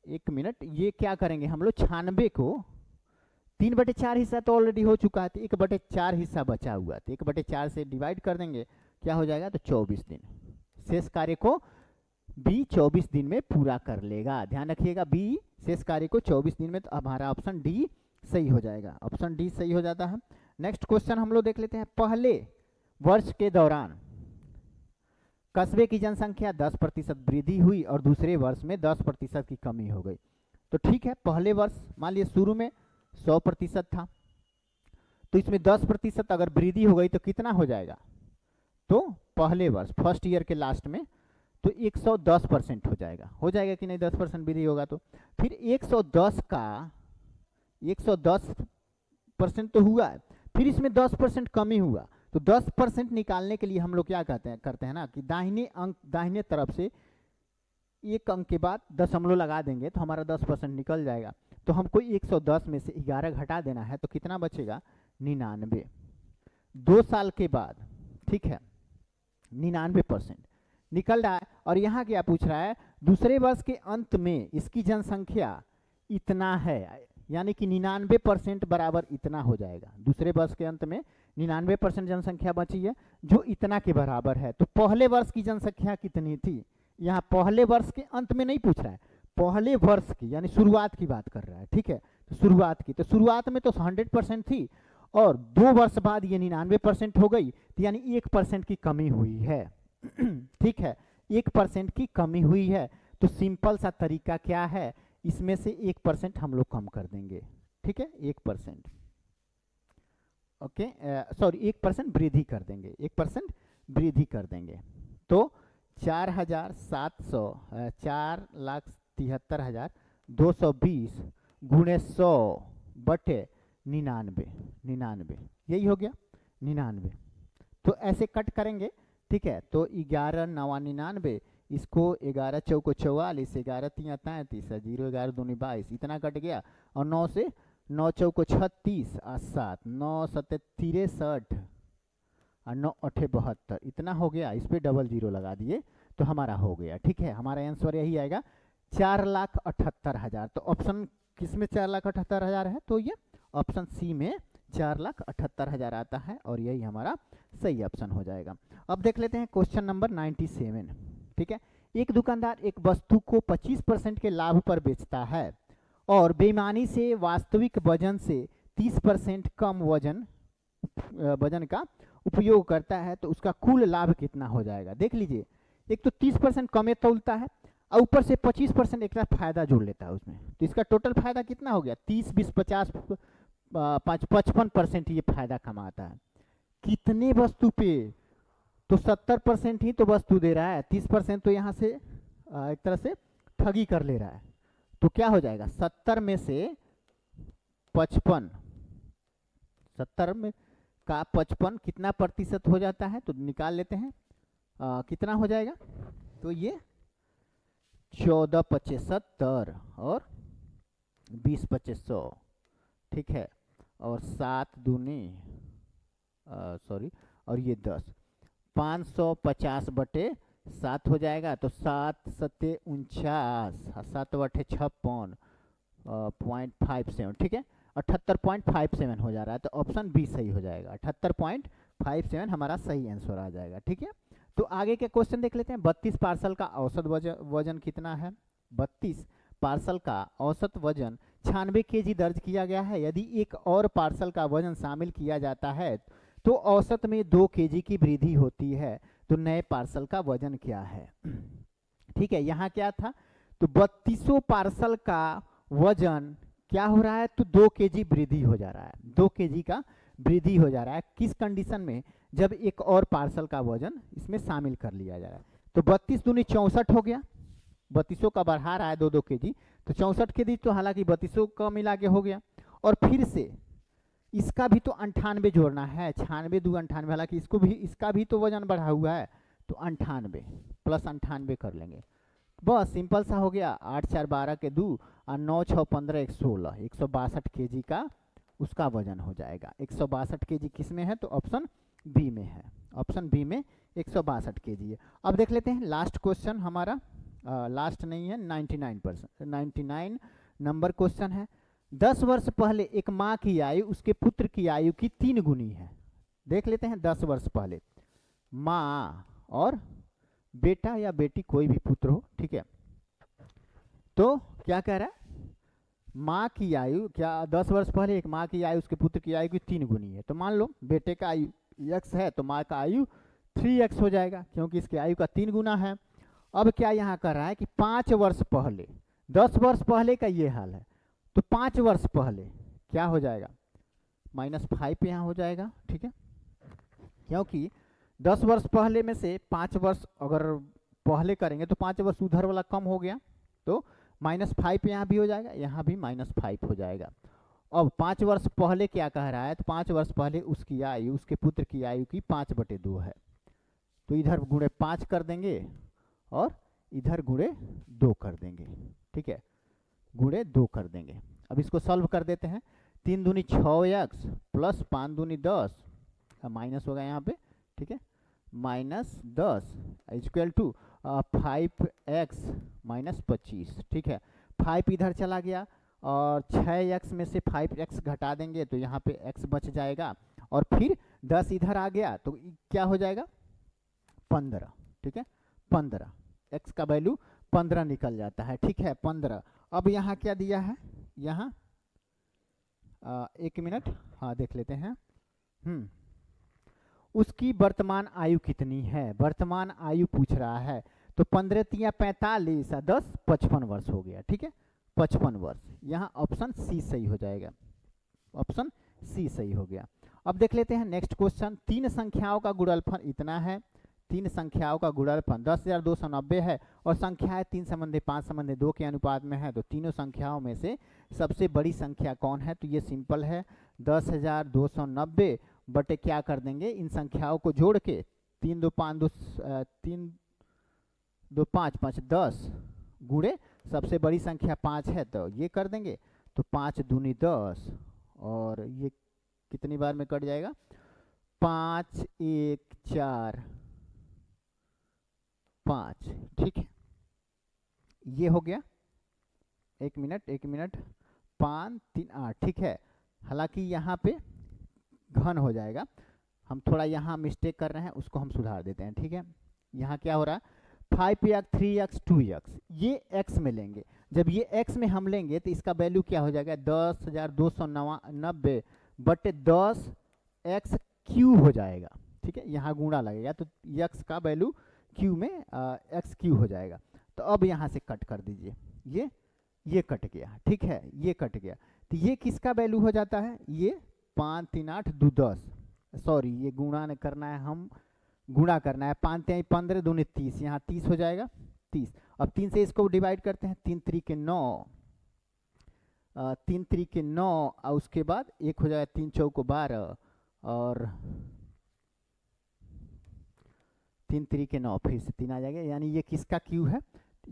1 मिनट, ये क्या करेंगे हम लोग, 96 को 3/4 हिस्सा तो ऑलरेडी हो चुका है, तो 1/4 हिस्सा बचा हुआ है, तो 1/4 से डिवाइड कर देंगे, क्या हो जाएगा, तो 24 दिन। शेष कार्य को बी 24 दिन में पूरा कर लेगा। ध्यान रखिएगा, बी शेष कार्य को 24 दिन में, तो हमारा ऑप्शन डी सही हो जाएगा, ऑप्शन डी सही हो जाता है। नेक्स्ट क्वेश्चन हम लोग देख लेते हैं। पहले वर्ष के दौरान कस्बे की जनसंख्या 10% वृद्धि हुई और दूसरे वर्ष में 10% की कमी हो गई। तो ठीक है, पहले वर्ष मान लिया शुरू में 100% था, तो इसमें 10% अगर वृद्धि हो गई तो कितना हो जाएगा, तो पहले वर्ष फर्स्ट ईयर के लास्ट में तो 110% हो जाएगा कि नहीं, 10% वृद्धि होगा तो फिर 110 का 110% तो हुआ है, फिर इसमें 10% कमी हुआ, तो 10% निकालने के लिए हम लोग क्या करते हैं ना कि दाहिने तरफ से एक अंक के बाद दशमलव लगा देंगे तो हमारा 10% निकल जाएगा। तो हमको 110 में से 11 घटा देना है, तो कितना बचेगा, 99। 2 साल के बाद, ठीक है, 99% निकल रहा है। और यहाँ क्या पूछ रहा है, दूसरे वर्ष के अंत में इसकी जनसंख्या इतना है, यानी कि 99% बराबर इतना हो जाएगा। दूसरे वर्ष के अंत में 99% जनसंख्या बची है जो इतना के बराबर है। तो पहले वर्ष की जनसंख्या कितनी थी, यहाँ पहले वर्ष के अंत में नहीं पूछ रहा है, पहले वर्ष की यानी शुरुआत की बात कर रहा है, ठीक है। तो शुरुआत की, तो शुरुआत में तो 100% थी और 2 वर्ष बाद ये 99% हो गई, तो यानी 1% की कमी हुई है ठीक है, 1% की कमी हुई है। तो सिंपल सा तरीका क्या है, इसमें से 1% हम लोग कम कर देंगे, ठीक है, 1%, ओके, सॉरी 1% वृद्धि कर देंगे, 1% वृद्धि कर देंगे। तो 4,700 4,73,220 गुणे 100 बटे 99, 99 यही हो गया 99। तो ऐसे कट करेंगे, ठीक है। तो 11 9 99, इसको 11 चौको 44, 11 3 33, 0 11 दूनी 22, इतना कट गया। और 9 से 9 चौको 36 और 7 9 7 63 और 9 8 72, इतना हो गया। इस पे डबल जीरो लगा दिए तो हमारा हो गया, ठीक है। हमारा आंसर यही आएगा 4,78,000। तो ऑप्शन किस में 4,78,000 है? तो ये ऑप्शन सी में 4,78,000 आता है और यही हमारा सही ऑप्शन हो जाएगा। अब देख लेते हैं क्वेश्चन नंबर 97, ठीक है। एक दुकानदार एक वस्तु को 25% के लाभ पर बेचता है और बेईमानी से वास्तविक वजन से 30% कम वजन का उपयोग करता है, तो उसका कुल लाभ कितना हो जाएगा? देख लीजिए, एक तो 30% कमे तौलता है और ऊपर से 25% एक फायदा जोड़ लेता है उसमें, तो इसका टोटल फायदा कितना हो गया? 30 20 50 55% ये फायदा कमाता है। कितने वस्तु पे? तो 70% ही तो वस्तु दे रहा है, 30% तो यहाँ से एक तरह से ठगी कर ले रहा है। तो क्या हो जाएगा? 70 में से 55, 70 में का 55 कितना प्रतिशत हो जाता है? तो निकाल लेते हैं। कितना हो जाएगा? तो ये 14 पचे 70 और 20 पचे 100, ठीक है। और 7 दूनी और ये 10, 550 बटे 7 हो जाएगा। तो 7 सत्ते 49, 7 बटे 56 0.57, ठीक है। 78.57 हो जा रहा है, तो ऑप्शन बी सही हो जाएगा। 78.57 हमारा सही आंसर आ जाएगा, ठीक है। तो आगे के क्वेश्चन देख लेते हैं। 32 पार्सल का औसत वजन कितना है? 32 पार्सल का औसत वजन 96 kg दर्ज किया गया है। यदि एक और पार्सल का वजन शामिल किया जाता है तो औसत में 2 kg की वृद्धि होती है, तो नए पार्सल का वजन क्या है? ठीक है, यहाँ क्या था? तो 32 पार्सल का वजन क्या हो रहा है? तो 2 kg वृद्धि हो जा रहा है, 2 kg का वृद्धि हो जा रहा है। किस कंडीशन में? जब एक और पार्सल का वजन इसमें शामिल कर लिया जा रहा है। तो 32 दूनी 64 हो गया, 32 का बढ़ा रहा है 2 kg, तो 64 kg तो हालांकि 32 का मिला के हो गया। और फिर से इसका भी तो 98 जोड़ना है, 96 2 98, हालांकि इसका भी तो वजन बढ़ा हुआ है, तो 98 प्लस 98 कर लेंगे। बस सिंपल सा हो गया। 8 4 12 के 2 और 9 6 15 16, 162 kg का उसका वजन हो जाएगा। 162 kg किस में है? तो ऑप्शन बी में है, ऑप्शन बी में 162 kg है। अब देख लेते हैं लास्ट क्वेश्चन हमारा, लास्ट नहीं है, 99 नंबर क्वेश्चन है। 10 वर्ष पहले एक माँ की आयु उसके पुत्र की आयु की 3 गुनी है। देख लेते हैं 10 वर्ष पहले माँ और बेटा या बेटी कोई भी पुत्र हो, ठीक है। तो क्या कह रहा है? माँ की आयु, क्या 10 वर्ष पहले एक माँ की आयु उसके पुत्र की आयु की 3 गुनी है। तो मान लो बेटे का आयु x है तो माँ का आयु 3x हो जाएगा, क्योंकि इसके आयु का 3 गुना है। अब क्या यहाँ कर रहा है कि 5 वर्ष पहले, 10 वर्ष पहले का ये हाल है, तो 5 वर्ष पहले क्या हो जाएगा? -5 यहाँ हो जाएगा, ठीक है। क्योंकि 10 वर्ष पहले में से 5 वर्ष अगर पहले करेंगे तो 5 वर्ष उधर वाला कम हो गया, तो -5 यहाँ भी हो जाएगा, यहाँ भी -5 हो जाएगा। अब 5 वर्ष पहले क्या कह रहा है? तो 5 वर्ष पहले उसकी आयु उसके पुत्र की आयु की 5/2 है, तो इधर गुणे 5 कर देंगे और इधर गुणे 2 कर देंगे, ठीक है, गुणे 2 कर देंगे। अब इसको सॉल्व कर देते हैं। 3 दूनी 6x प्लस 5 दूनी 10, माइनस होगा यहाँ पे, ठीक है, -10 इक्वल टू 5x - 25, ठीक है। 5 इधर चला गया और 6x में से 5x घटा देंगे तो यहाँ पे x बच जाएगा, और फिर 10 इधर आ गया तो क्या हो जाएगा? 15, ठीक है, 15, x का वैल्यू 15 निकल जाता है, ठीक है, 15। अब यहाँ क्या दिया है? यहाँ 1 मिनट, हाँ देख लेते हैं। उसकी वर्तमान आयु कितनी है? वर्तमान आयु पूछ रहा है, तो 15 3 45 और 10 55 वर्ष हो गया, ठीक है, 55 वर्ष। यहाँ ऑप्शन सी सही हो जाएगा, ऑप्शन सी सही हो गया। अब देख लेते हैं नेक्स्ट क्वेश्चन। 3 संख्याओं का गुणनफल इतना है, तीन संख्याओं का गुणनफल 10,290 है और संख्याएं 3 संबंधी 5 संबंधी 2 के अनुपात में है, तो तीनों संख्याओं में से सबसे बड़ी संख्या कौन है? तो ये सिंपल है, 10,290 बटे क्या कर देंगे, इन संख्याओं को जोड़ के 3 2 5 5 10 गुणे सबसे बड़ी संख्या 5 है तो ये कर देंगे, तो 5 दूनी 10 और ये कितनी बार में कट जाएगा, 5 1 4 5, ठीक है, ये हो गया। एक मिनट 5 3 8, ठीक है। हालांकि यहाँ पे घन हो जाएगा, हम थोड़ा यहाँ मिस्टेक कर रहे हैं, उसको हम सुधार देते हैं, ठीक है। यहाँ क्या हो रहा है, 5x 3x 2x, ये x में लेंगे, जब ये x में हम लेंगे तो इसका वैल्यू क्या हो जाएगा, 10,290 बटे 10x क्यू हो जाएगा, ठीक है। यहाँ गुणा लगेगा तो x का वैल्यू क्यू में x क्यू हो जाएगा। तो अब यहाँ से कट कर दीजिए, ये कट गया, ठीक है, ये कट गया, तो ये किसका वैल्यू हो जाता है, ये 5 3 8 2 10, सॉरी ये गुणा नहीं करना है, हम गुणा करना है, 5 3 15 दूनी 30, यहाँ 30 हो जाएगा, 30। अब 3 से इसको डिवाइड करते हैं, 3 3 के 9, 3 3 के 9 और उसके बाद एक हो जाएगा 3 4 12 और 3 3 के 9, फिर से 3 आ जाएगा, यानी ये किसका क्यू है,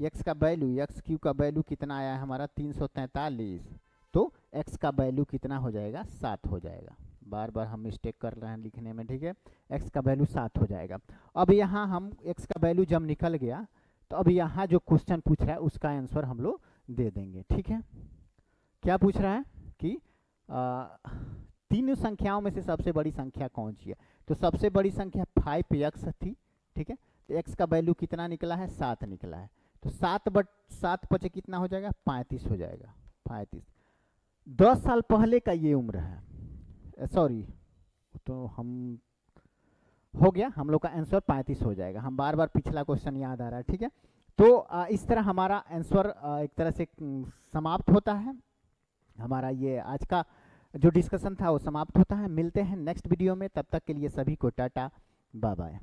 x का वैल्यू, x क्यू का वैल्यू कितना आया है हमारा 343, तो x का वैल्यू कितना हो जाएगा, 7 हो जाएगा। बार बार हम मिस्टेक कर रहे हैं लिखने में, ठीक है, x का वैल्यू 7 हो जाएगा। अब यहाँ हम x का वैल्यू जब निकल गया तो अब यहाँ जो क्वेश्चन पूछ रहा है उसका आंसर हम लोग दे देंगे, ठीक है। क्या पूछ रहा है कि तीन संख्याओं में से सबसे बड़ी संख्या कौन सी है, तो सबसे बड़ी संख्या 5x थी, ठीक है, तो x का वैल्यू कितना निकला है, 7 निकला है, तो 7 बचे कितना हो जाएगा, 35 हो जाएगा, 35। 10 साल पहले का ये उम्र है, सॉरी, तो हम हो गया, हम लोग का आंसर 35 हो जाएगा। हम बार बार पिछला क्वेश्चन याद आ रहा है, ठीक है। तो इस तरह हमारा आंसर एक तरह से समाप्त होता है, हमारा ये आज का जो डिस्कशन था वो समाप्त होता है। मिलते हैं नेक्स्ट वीडियो में, तब तक के लिए सभी को टाटा बाय बाय।